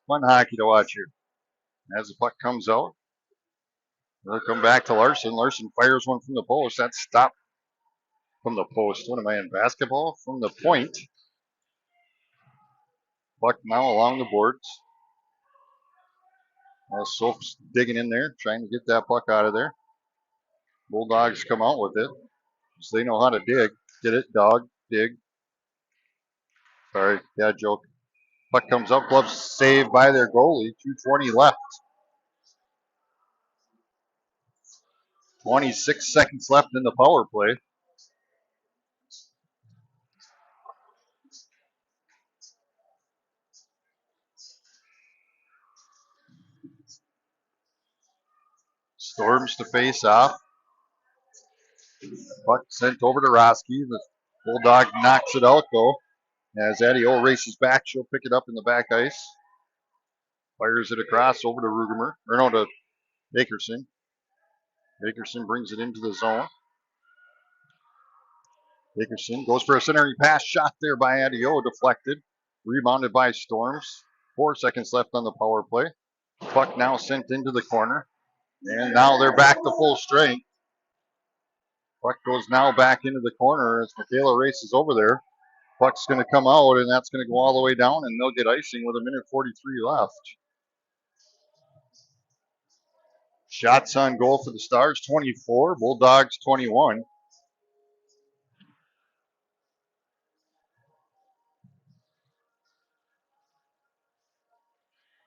A: Fun hockey to watch here. As the puck comes out, they'll come back to Larson. Larson fires one from the post. That's stopped from the post. What am I in basketball? From the point. Puck now along the boards. Soap's digging in there, trying to get that puck out of there. Bulldogs come out with it. So they know how to dig. Get it, dog, dig. Sorry, bad joke. Puck comes up, glove saved by their goalie. 2:20 left. 26 seconds left in the power play. Storms to face off. Puck sent over to Roski. The Bulldog knocks it out though. As Adio races back, she'll pick it up in the back ice. Fires it across over to Rugemer. Or no, to Akerson. Akerson brings it into the zone. Akerson goes for a centering pass. Shot there by Adio. Deflected. Rebounded by Storms. 4 seconds left on the power play. Puck now sent into the corner. And now they're back to full strength. Puck goes now back into the corner as Michaela races over there. Puck's going to come out, and that's going to go all the way down, and they'll get icing with 1:43 left. Shots on goal for the Stars, 24. Bulldogs, 21.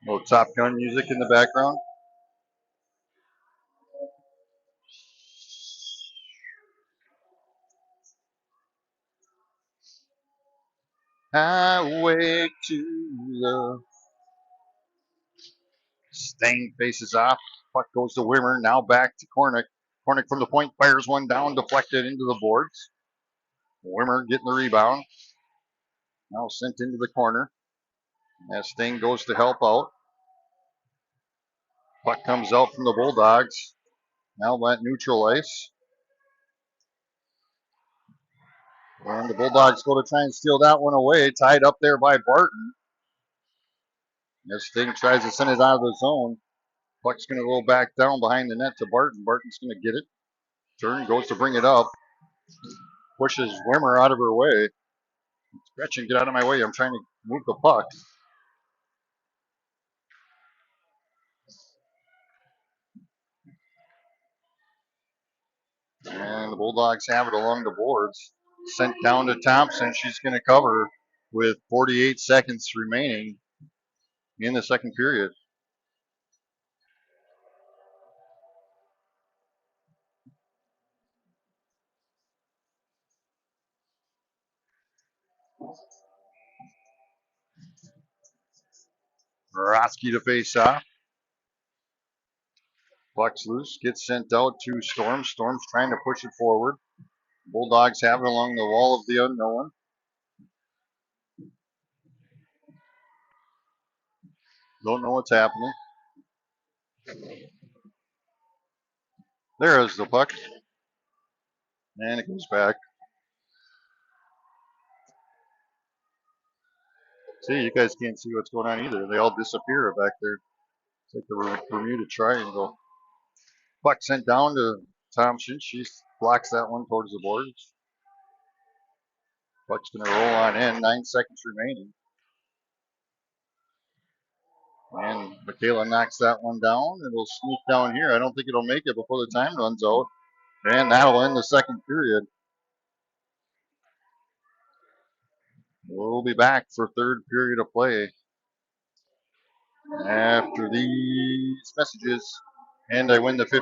A: A little Top Gun music in the background. Highway to the Sting faces off. Puck goes to Wimmer. Now back to Kornick. Kornick from the point fires one down, deflected into the boards. Wimmer getting the rebound. Now sent into the corner. As Sting goes to help out. Puck comes out from the Bulldogs. Now at neutral ice. And the Bulldogs go to try and steal that one away. Tied up there by Barton. As Sting tries to send it out of the zone. Puck's going to roll back down behind the net to Barton. Barton's going to get it. Turn, goes to bring it up. pushes Wimmer out of her way. Gretchen, get out of my way. I'm trying to move the puck. And the Bulldogs have it along the boards. Sent down to Thompson. She's going to cover with 48 seconds remaining in the second period. Roski to face off. Puck's loose. Gets sent out to Storm. Storm's trying to push it forward. Bulldogs have it along the wall of the unknown. Don't know what's happening. There is the puck. And it goes back. See, you guys can't see what's going on either. They all disappear back there. It's like the Bermuda Triangle. Puck sent down to Thompson. She blocks that one towards the boards. Puck's going to roll on in. 9 seconds remaining. And Michaela knocks that one down. It'll sneak down here. I don't think it'll make it before the time runs out. And that'll end the second period. We'll be back for third period of play after these messages. And I win the 50-50.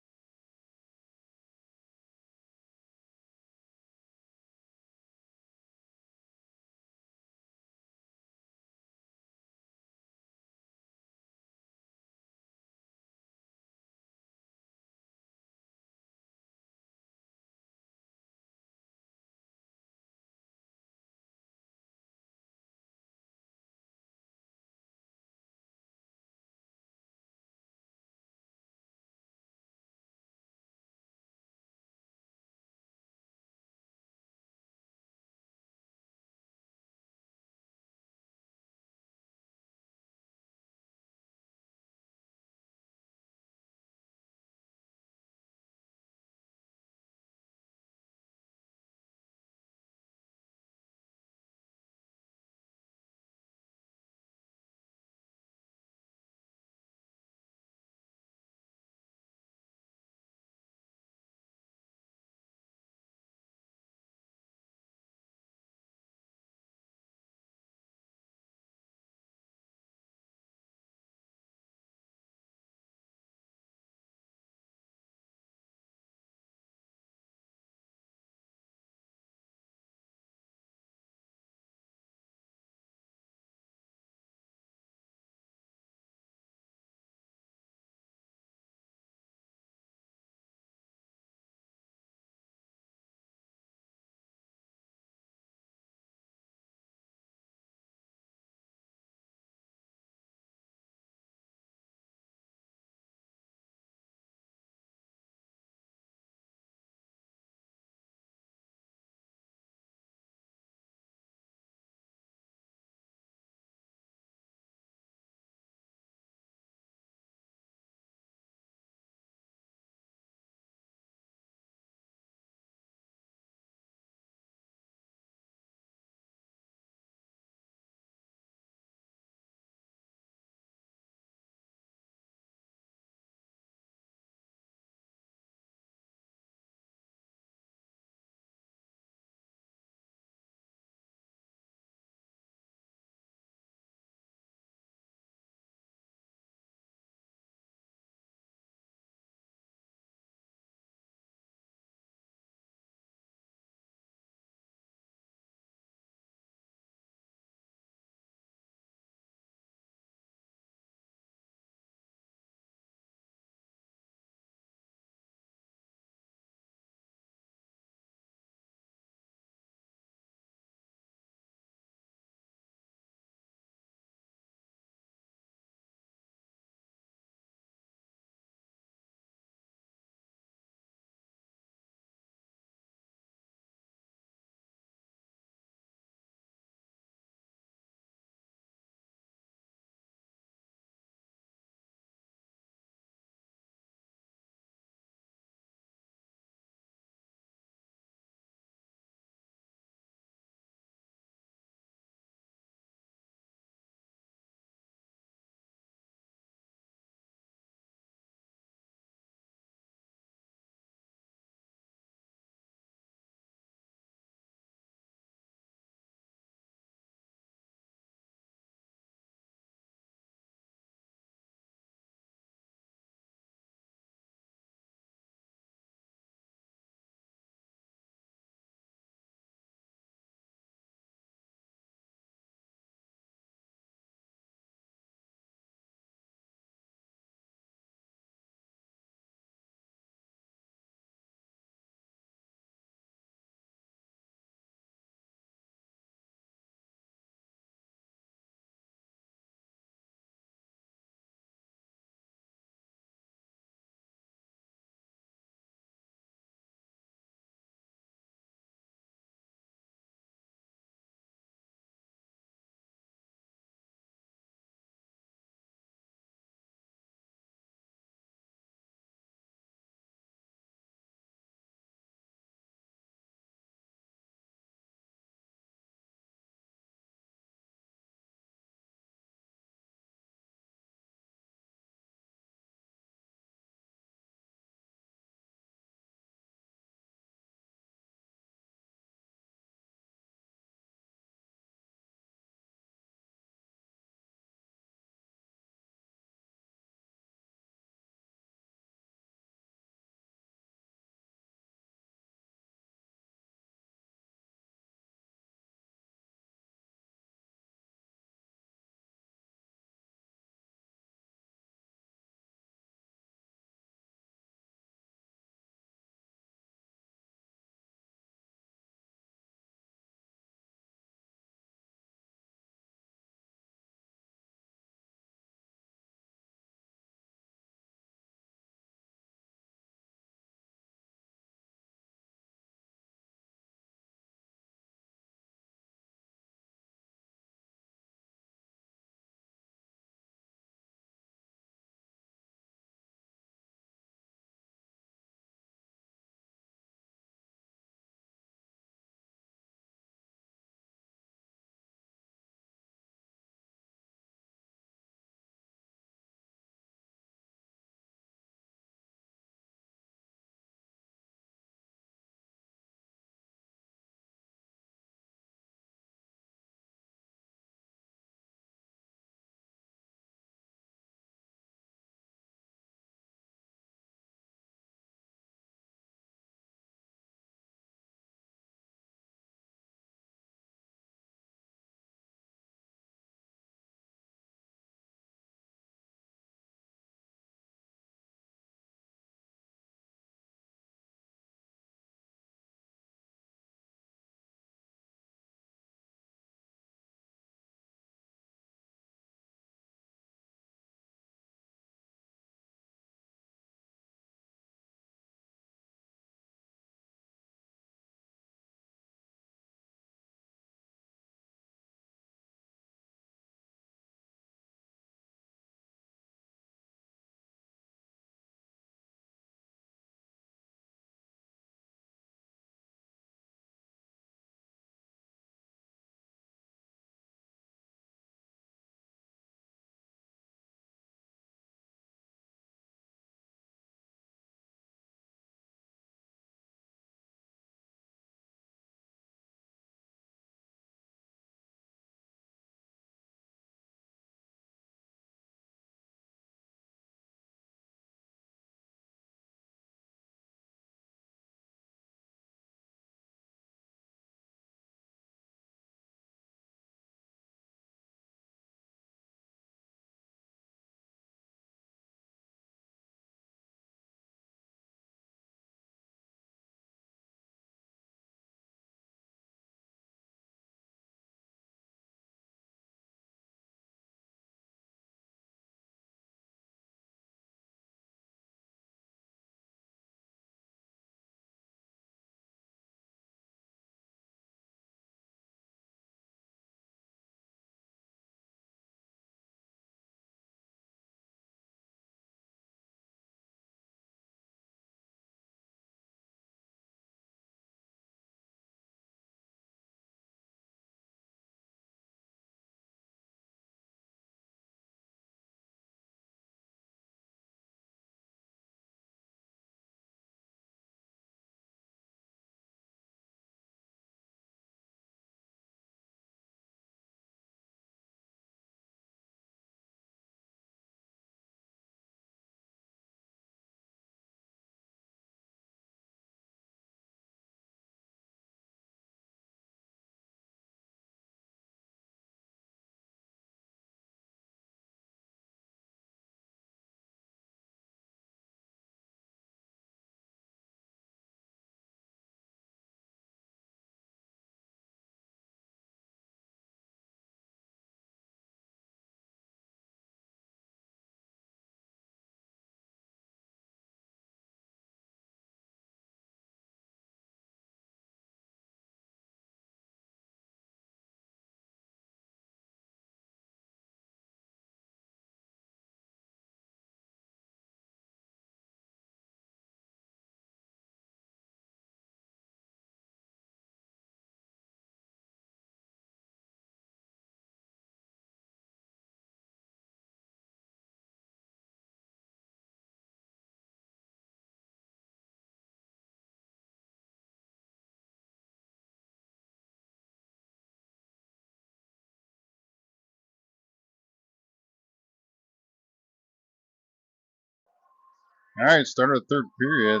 A: All right, start of the third period.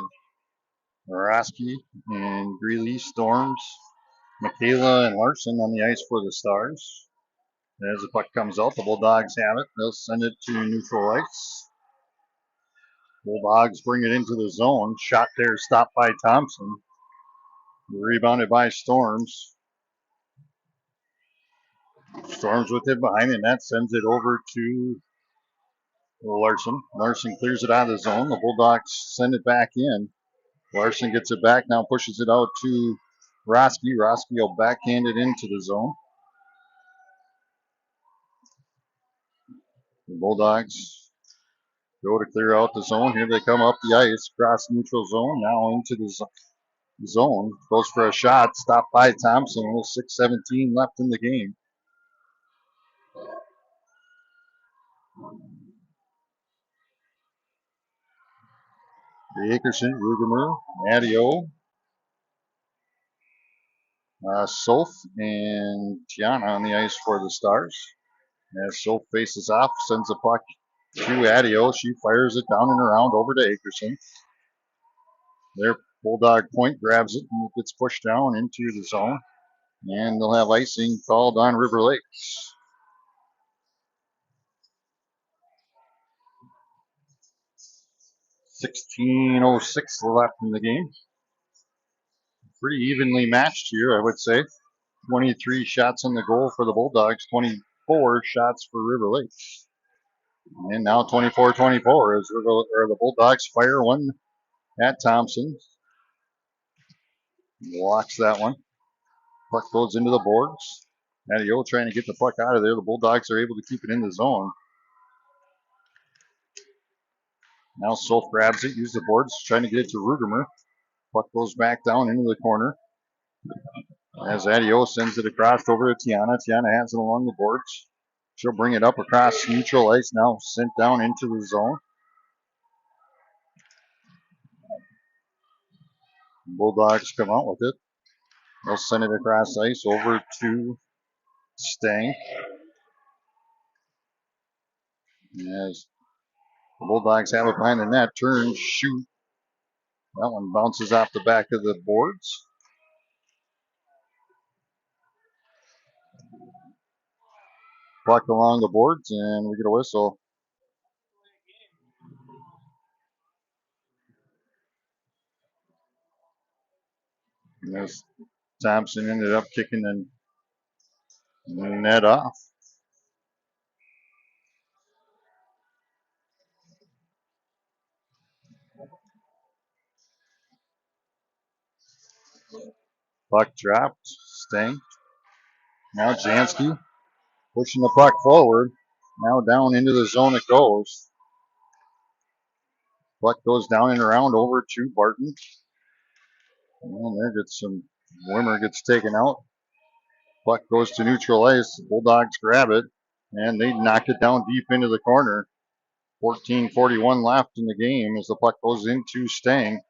A: Varsity and Greeley, Storms, Michaela and Larson on the ice for the Stars. As the puck comes out, the Bulldogs have it. They'll send it to neutral ice. Bulldogs bring it into the zone. Shot there, stopped by Thompson. Rebounded by Storms. Storms with it behind the net, sends it over to Larson. Larson clears it out of the zone. The Bulldogs send it back in. Larson gets it back, now pushes it out to Roski. Roski will backhand it into the zone. The Bulldogs go to clear out the zone. Here they come up the ice, cross neutral zone, now into the zone. Goes for a shot, stopped by Thompson with 6:17 left in the game. Akerson, Rugemer, Adio, Soph, and Tiana on the ice for the Stars. As Soph faces off, sends the puck to Adio. She fires it down and around over to Akerson. Their Bulldog point grabs it and it gets pushed down into the zone. And they'll have icing called on River Lakes. 16:06 left in the game. Pretty evenly matched here, I would say. 23 shots on the goal for the Bulldogs, 24 shots for River Lakes. And now 24-24 as the Bulldogs fire one at Thompson. Blocks that one. Puck goes into the boards. Adio trying to get the puck out of there. The Bulldogs are able to keep it in the zone. Now Solf grabs it, uses the boards, trying to get it to Rugemer. Puck goes back down into the corner. As Adio sends it across over to Tiana. Tiana has it along the boards. She'll bring it up across neutral ice, now sent down into the zone. Bulldogs come out with it. They'll send it across ice over to Stang. As the Bulldogs have it behind the net, turn, shoot. That one bounces off the back of the boards. Puck along the boards, and we get a whistle. As Thompson ended up kicking the net off. Puck dropped. Stang. Now Jansky pushing the puck forward. Now down into the zone it goes. Puck goes down and around over to Barton. And there gets some. Wimmer gets taken out. Puck goes to neutral ice. The Bulldogs grab it, and they knock it down deep into the corner. 14:41 left in the game as the puck goes into Stang.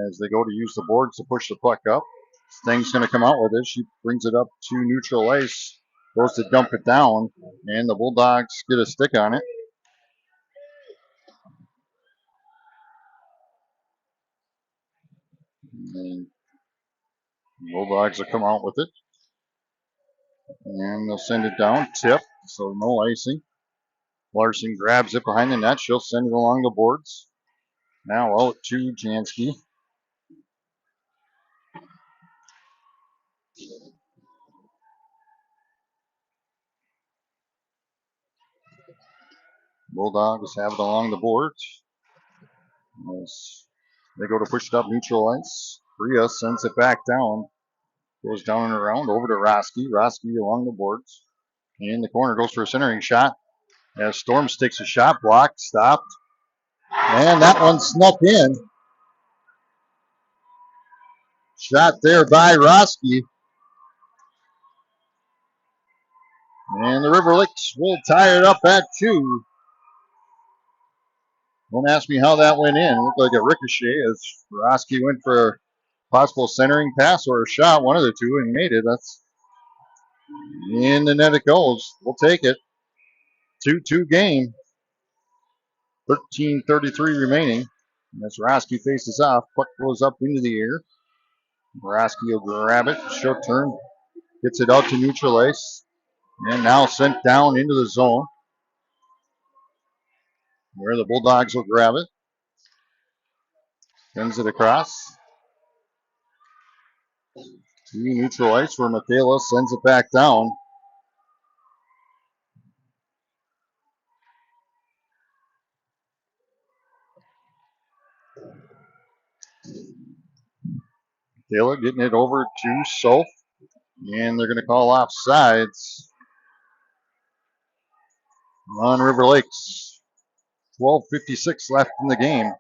A: As they go to use the boards to push the puck up. Stang's going to come out with it. She brings it up to neutral ice. Goes to dump it down, and the Bulldogs get a stick on it. And the Bulldogs will come out with it. And they'll send it down, tip, so no icing. Larson grabs it behind the net. She'll send it along the boards. Now out to Jansky. Bulldogs have it along the boards. As they go to push it up neutral ice. Bria sends it back down. Goes down and around over to Roski. Roski along the boards. In the corner goes for a centering shot. As Storms takes a shot, blocked, stopped. And that one snuck in. Shot there by Roski. And the River Lakes will tie it up at 2. Don't ask me how that went in. It looked like a ricochet as Roski went for a possible centering pass or a shot, one of the two, and made it. In the net it goes. We'll take it. 2-2 game. 13:33 remaining. As Roski faces off, puck goes up into the air. Roski will grab it, short turn, gets it out to neutral ice, and now sent down into the zone where the Bulldogs will grab it. Sends it across to neutral ice where Michaela sends it back down. Taylor getting it over to Soph, and they're going to call offsides on River Lakes. 12:56 left in the game.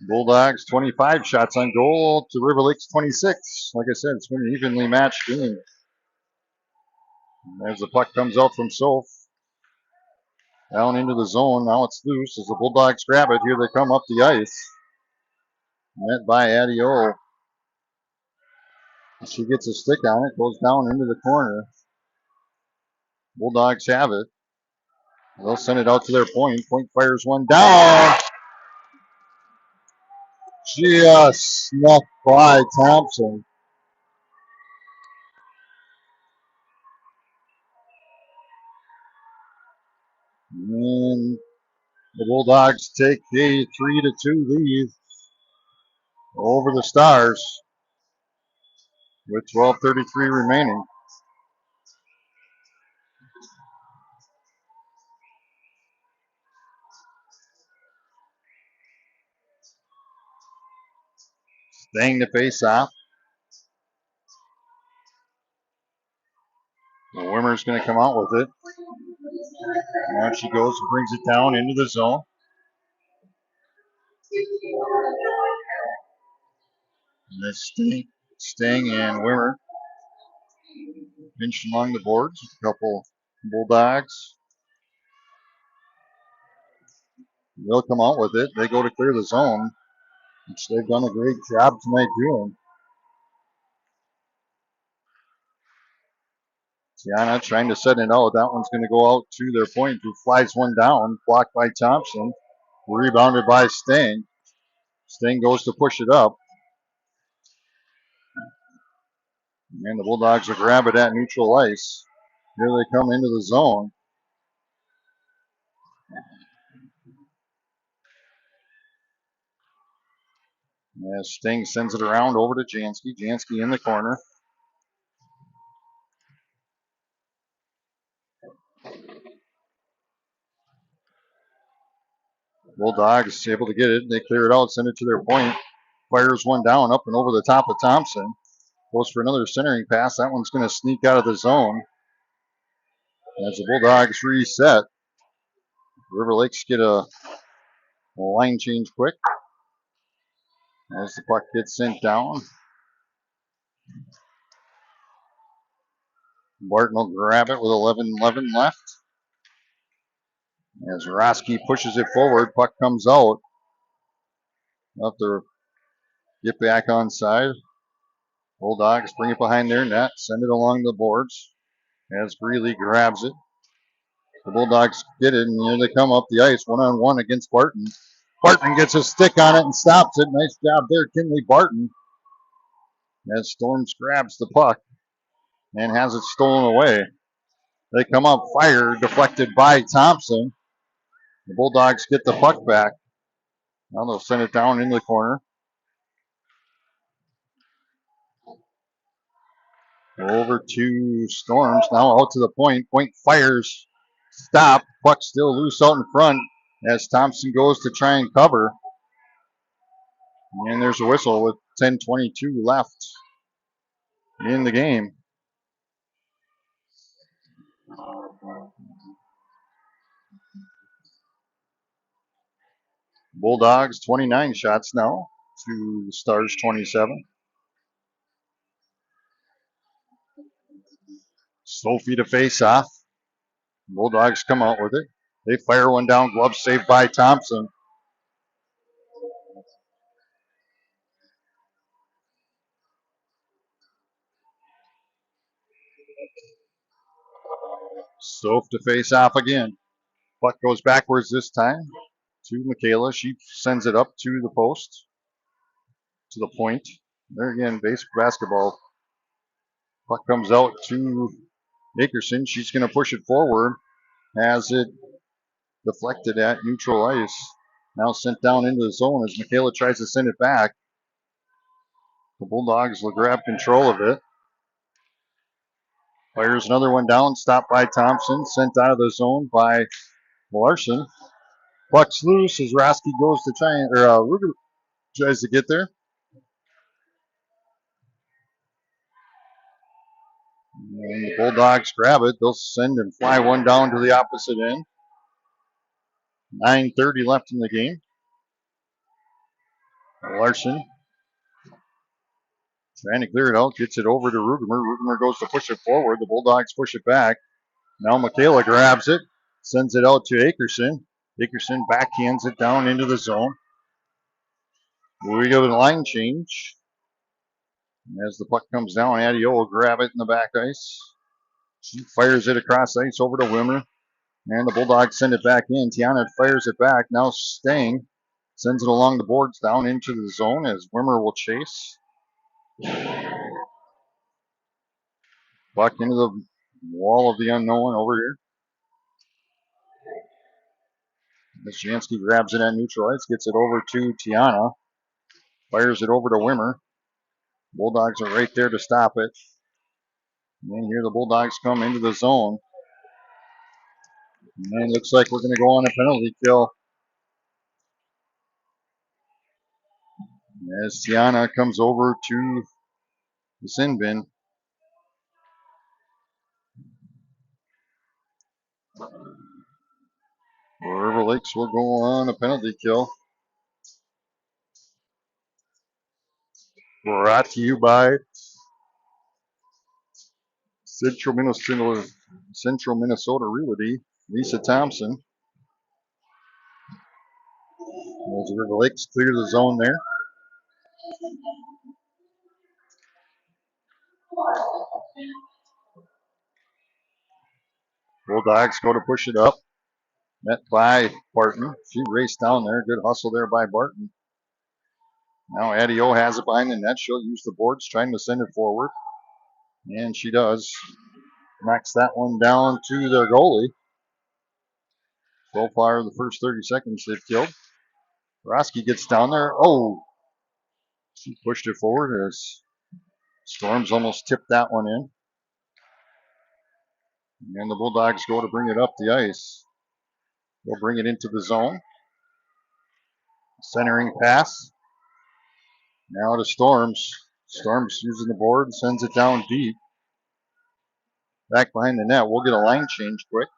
A: Bulldogs 25 shots on goal to River Lakes 26. Like I said, it's been an evenly matched game. As the puck comes out from Soph, down into the zone, now it's loose as the Bulldogs grab it. Here they come up the ice. Met by Adio. She gets a stick on it, goes down into the corner. Bulldogs have it. They'll send it out to their point. Point fires one down. Just snuck by Thompson. And the Bulldogs take a 3-2 lead over the Stars with 12:33 remaining. Staying the face off. The Wimmer's going to come out with it. Now she goes and brings it down into the zone. And that's Sting and Wimmer pinched along the boards. A couple Bulldogs. They'll come out with it. They go to clear the zone, which they've done a great job tonight doing. Tiana trying to set it out. That one's going to go out to their point, who flies one down, blocked by Thompson, rebounded by Sting. Sting goes to push it up. And the Bulldogs will grab it at neutral ice. Here they come into the zone. As Sting sends it around over to Jansky. Jansky in the corner. Bulldogs able to get it. They clear it out, send it to their point. Fires one down up and over the top of Thompson. Goes for another centering pass. That one's going to sneak out of the zone. As the Bulldogs reset. River Lakes get a line change quick. As the puck gets sent down. Barton will grab it with 11:11 left. As Roski pushes it forward, puck comes out. Up to get back on side. Bulldogs bring it behind their net, send it along the boards. As Greeley grabs it. The Bulldogs get it, and here they come up the ice, one-on-one against Barton. Barton gets a stick on it and stops it. Nice job there, Kinley Barton. As Storms grabs the puck and has it stolen away. They come up, fire, deflected by Thompson. The Bulldogs get the puck back. Now they'll send it down in the corner. Over to Storms, now out to the point. Point fires, stop. Puck still loose out in front as Thompson goes to try and cover. And there's a whistle with 10:22 left in the game. Bulldogs 29 shots now to the Stars 27. Sophie to face off. Bulldogs come out with it. They fire one down, glove saved by Thompson. Stove to face off again. Puck goes backwards this time to Michaela. She sends it up to the post, to the point. There again, basic basketball. Puck comes out to Dickerson. She's going to push it forward. Has it deflected at neutral ice. Now sent down into the zone as Michaela tries to send it back. The Bulldogs will grab control of it. Fires another one down, stopped by Thompson, sent out of the zone by Larson. Puck's loose as Roski goes to try and, Ruger tries to get there. And the Bulldogs grab it. They'll send and fly one down to the opposite end. 9:30 left in the game. Larson trying to clear it out, gets it over to Rugemer. Rugemer goes to push it forward. The Bulldogs push it back. Now Michaela grabs it, sends it out to Akerson. Akerson backhands it down into the zone. We go to the line change. As the puck comes down, Adio will grab it in the back ice. She fires it across ice over to Wimmer. And the Bulldogs send it back in. Tiana fires it back. Now Stang sends it along the boards down into the zone as Wimmer will chase. Puck into the wall of the unknown over here. As Jansky grabs it at neutral ice, gets it over to Tiana. Fires it over to Wimmer. Bulldogs are right there to stop it. And here the Bulldogs come into the zone. And it looks like we're going to go on a penalty kill. As Tiana comes over to the sin bin. River Lakes will go on a penalty kill. Brought to you by Central Minnesota Realty, Lisa Thompson. As River Lakes clear the zone there. Bulldogs go to push it up. Met by Barton. She raced down there. Good hustle there by Barton. Now Adio has it behind the net. She'll use the boards trying to send it forward. And she does. Knocks that one down to the goalie. So far, the first 30 seconds they've killed. Roski gets down there. Oh! She pushed it forward as Storms almost tipped that one in. And the Bulldogs go to bring it up the ice. They'll bring it into the zone. Centering pass. Now to Storms. Storms using the board, sends it down deep. Back behind the net. We'll get a line change quick.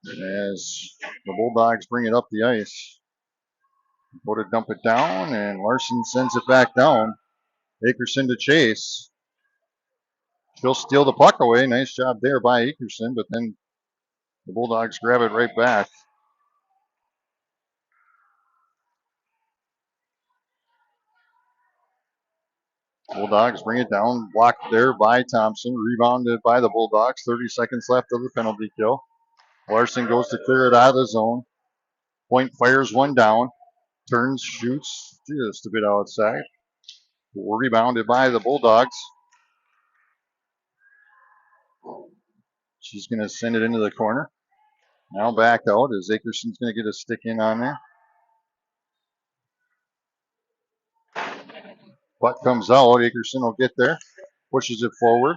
A: As the Bulldogs bring it up the ice. Go to dump it down, and Larson sends it back down. Akerson to chase. She'll steal the puck away. Nice job there by Akerson, but then the Bulldogs grab it right back. Bulldogs bring it down, blocked there by Thompson, rebounded by the Bulldogs. 30 seconds left of the penalty kill. Larson goes to clear it out of the zone. Point fires one down, turns, shoots just a bit outside. Rebounded by the Bulldogs. She's going to send it into the corner. Now back out as Akerson's going to get a stick in on there. Puck comes out. Akerson will get there. Pushes it forward.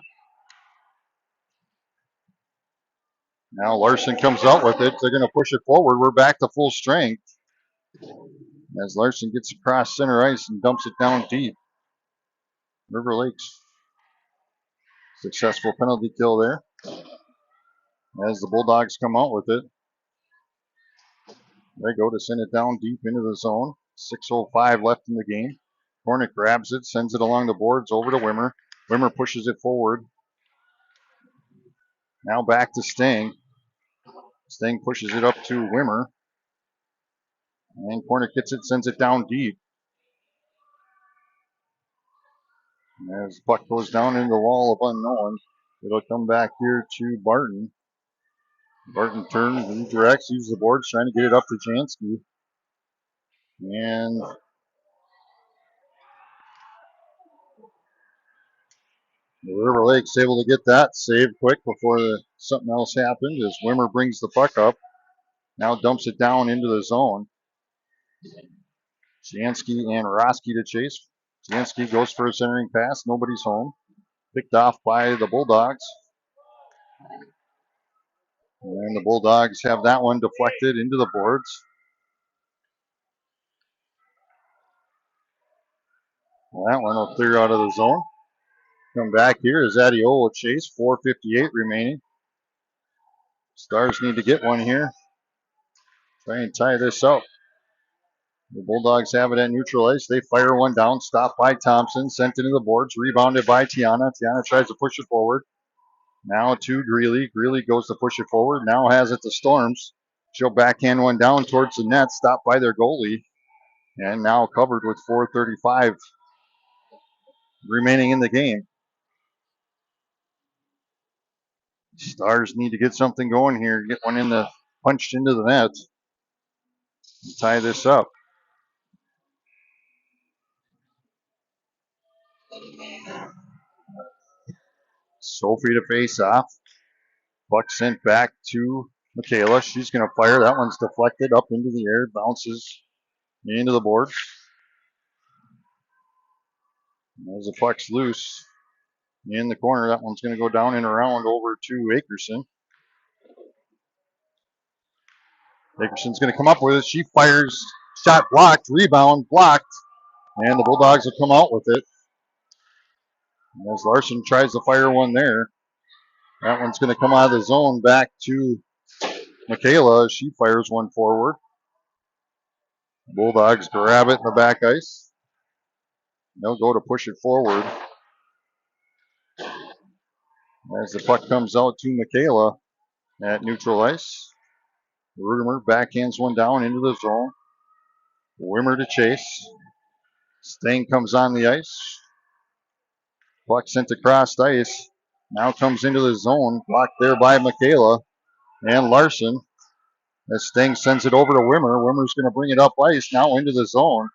A: Now Larson comes out with it. They're going to push it forward. We're back to full strength. As Larson gets across center ice and dumps it down deep. River Lakes. Successful penalty kill there. As the Bulldogs come out with it. They go to send it down deep into the zone. 6:05 left in the game. Hornet grabs it, sends it along the boards over to Wimmer. Wimmer pushes it forward. Now back to Stang. Stang pushes it up to Wimmer. And Hornet gets it, sends it down deep. As the puck goes down into the wall of unknown. It'll come back here to Barton. Barton turns, redirects, uses the boards, trying to get it up to Jansky. And the River Lake's able to get that saved quick before something else happened as Wimmer brings the puck up. Now dumps it down into the zone. Jansky and Roski to chase. Jansky goes for a centering pass. Nobody's home. Picked off by the Bulldogs. And the Bulldogs have that one deflected into the boards. Well, that one will clear out of the zone. Come back here as Adiola chase. 4:58 remaining. Stars need to get one here. Try and tie this up. The Bulldogs have it at neutral ice. They fire one down, stopped by Thompson, sent into the boards, rebounded by Tiana. Tiana tries to push it forward. Now to Greeley. Greeley goes to push it forward. Now has it to Storms. She'll backhand one down towards the net, stopped by their goalie. And now covered with 4:35 remaining in the game. Stars need to get something going here. Get one punched into the net. And tie this up. Sophie to face off. Puck sent back to Michaela. She's going to fire. That one's deflected up into the air. Bounces into the board. As the puck's loose in the corner, that one's going to go down and around over to Akerson. Akerson's going to come up with it. She fires. Shot blocked. Rebound blocked. And the Bulldogs will come out with it. As Larson tries to fire one there. That one's going to come out of the zone back to Michaela. She fires one forward. Bulldogs grab it in the back ice. They'll go to push it forward. As the puck comes out to Michaela at neutral ice. Rudimer backhands one down into the zone. Wimmer to chase. Stain comes on the ice. Puck sent across ice. Now comes into the zone. Blocked there by Michaela and Larson. As Sting sends it over to Wimmer. Wimmer's going to bring it up ice now into the zone.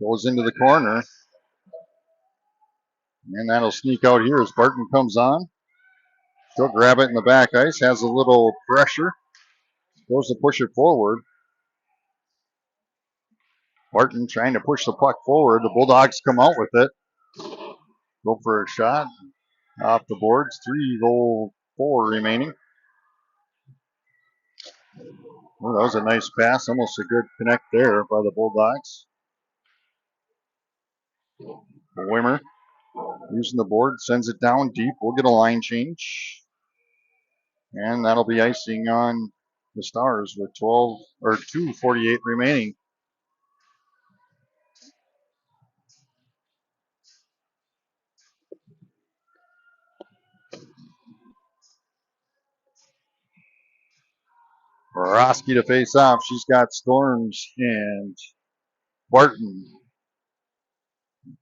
A: Goes into the corner. And that'll sneak out here as Barton comes on. She'll grab it in the back ice. Has a little pressure. Goes to push it forward. Barton trying to push the puck forward. The Bulldogs come out with it. Go for a shot. Off the boards. 3:04 remaining. Well, that was a nice pass. Almost a good connect there by the Bulldogs. Wimmer using the board. Sends it down deep. We'll get a line change. And that'll be icing on the Stars with 2:48 remaining. Roski to face off. She's got Storms and Barton,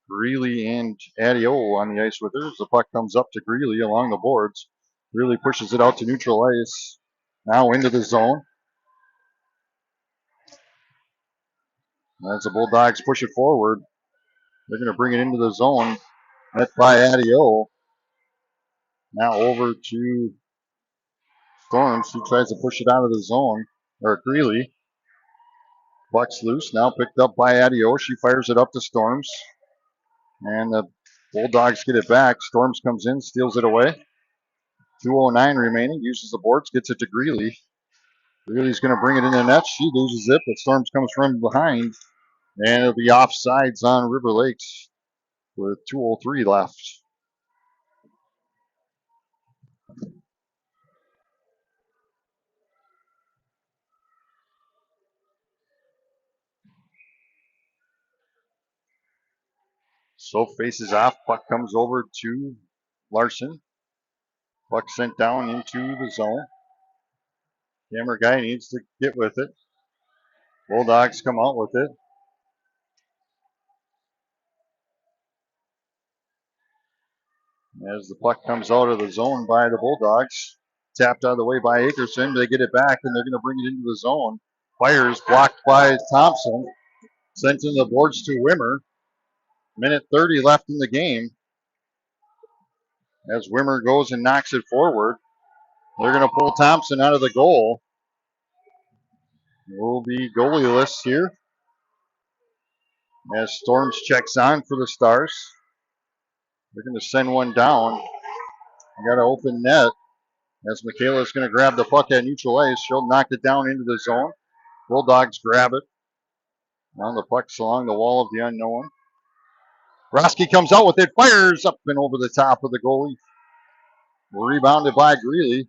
A: Greeley, and Adio on the ice with her. As the puck comes up to Greeley along the boards. Greeley pushes it out to neutral ice. Now into the zone. As the Bulldogs push it forward, they're going to bring it into the zone. Met by Adio. Now over to Storms. She tries to push it out of the zone. Or Greeley. Puck's loose. Now picked up by Adio. She fires it up to Storms. And the Bulldogs get it back. Storms comes in, steals it away. 2:09 remaining. Uses the boards, gets it to Greeley. Greeley's going to bring it in the net. She loses it, but Storms comes from behind. And it'll be offsides on River Lakes with 2:03 left. So faces off. Puck comes over to Larson. Puck sent down into the zone. Camera guy needs to get with it. Bulldogs come out with it. As the puck comes out of the zone by the Bulldogs. Tapped out of the way by Akerson. They get it back, and they're going to bring it into the zone. Fires blocked by Thompson. Sent in the boards to Wimmer. Minute 30 left in the game. As Wimmer goes and knocks it forward. They're going to pull Thompson out of the goal. We'll be goalieless here. As Storms checks on for the Stars. They're going to send one down. Got an open net. As Michaela's going to grab the puck at neutral ice. She'll knock it down into the zone. Bulldogs grab it. Now the puck's along the wall of the unknown. Roski comes out with it. Fires up and over the top of the goalie. Rebounded by Greeley.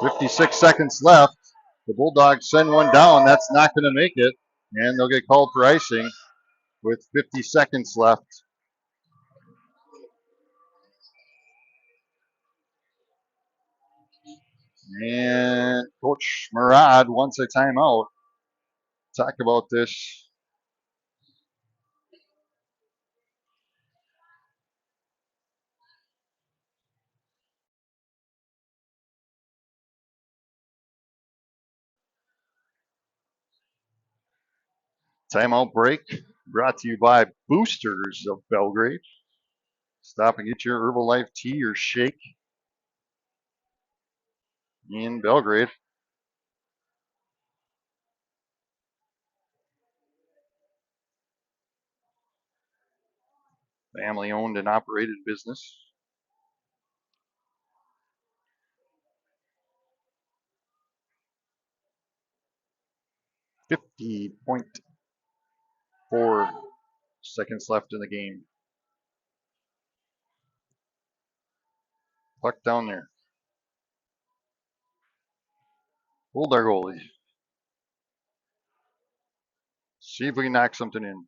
A: 56 seconds left. The Bulldogs send one down. That's not going to make it. And they'll get called for icing with 50 seconds left. And Coach Murad wants a timeout. Talk about this. Timeout break brought to you by Boosters of Belgrade. Stop and get your Herbalife tea or shake in Belgrade. Family owned and operated business. .4 seconds left in the game. Puck down there. Hold our goalie. See if we can knock something in.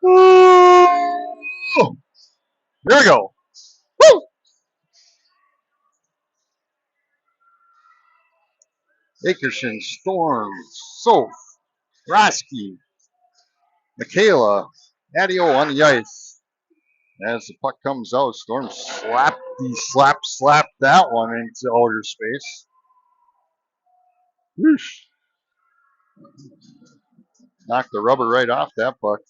A: Woo! There we go. Woo! Akerson, Storms, Soph, Roski, Michaela, Adio on the ice. As the puck comes out, Storms slap that one into outer space. Whoosh. Knocked the rubber right off that puck.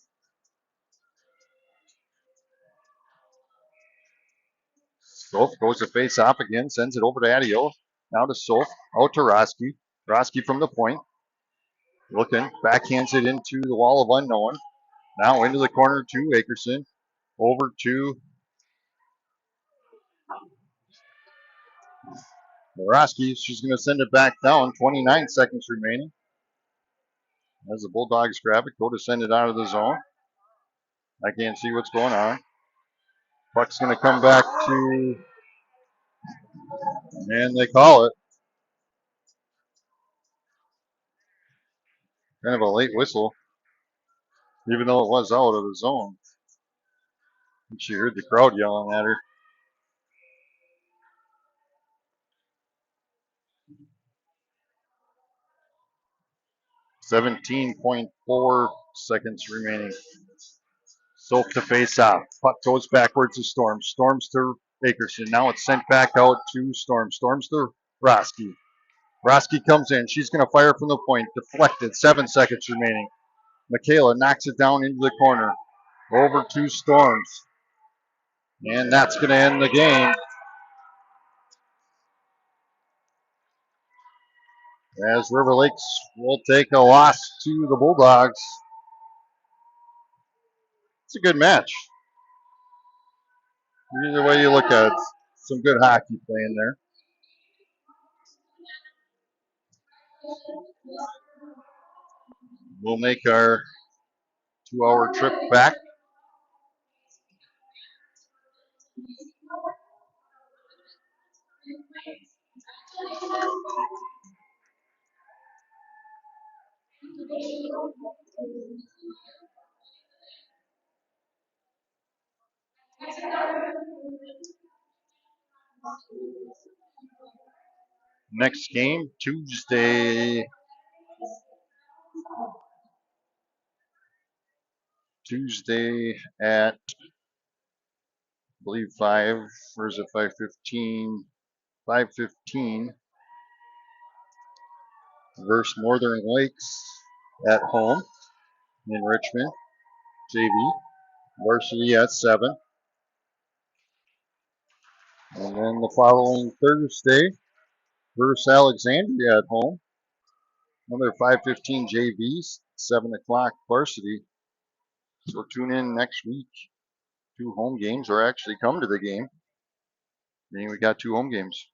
A: Soph goes to face off again, sends it over to Adio. Now to Soph, out to Roski. Roski from the point. Looking, backhands it into the wall of unknown. Now into the corner to Akerson. Over to Roski. She's going to send it back down. 29 seconds remaining. As the Bulldogs grab it, go to send it out of the zone. I can't see what's going on. Puck's going to come back to, and they call it. Kind of a late whistle, even though it was out of the zone. She heard the crowd yelling at her. .4 seconds remaining. Soph to face off. Puck goes backwards to Storms. Storms to Akerson. Now it's sent back out to Storms. Storms to Roski. Roski comes in. She's going to fire from the point. Deflected. 7 seconds remaining. Michaela knocks it down into the corner. Over to Storms. And that's going to end the game. As River Lakes will take a loss to the Bulldogs. It's a good match. Either way you look at it, some good hockey playing there. We'll make our 2-hour trip back. Next game, Tuesday at, I believe 5, or is it 5:15? 5:15 versus Northern Lakes at home in Richmond, JV. Varsity at 7. And then the following Thursday versus Alexandria at home. Another 5:15 JVs, 7 o'clock Varsity. So tune in next week. 2 home games, or actually come to the game. I mean, we got 2 home games.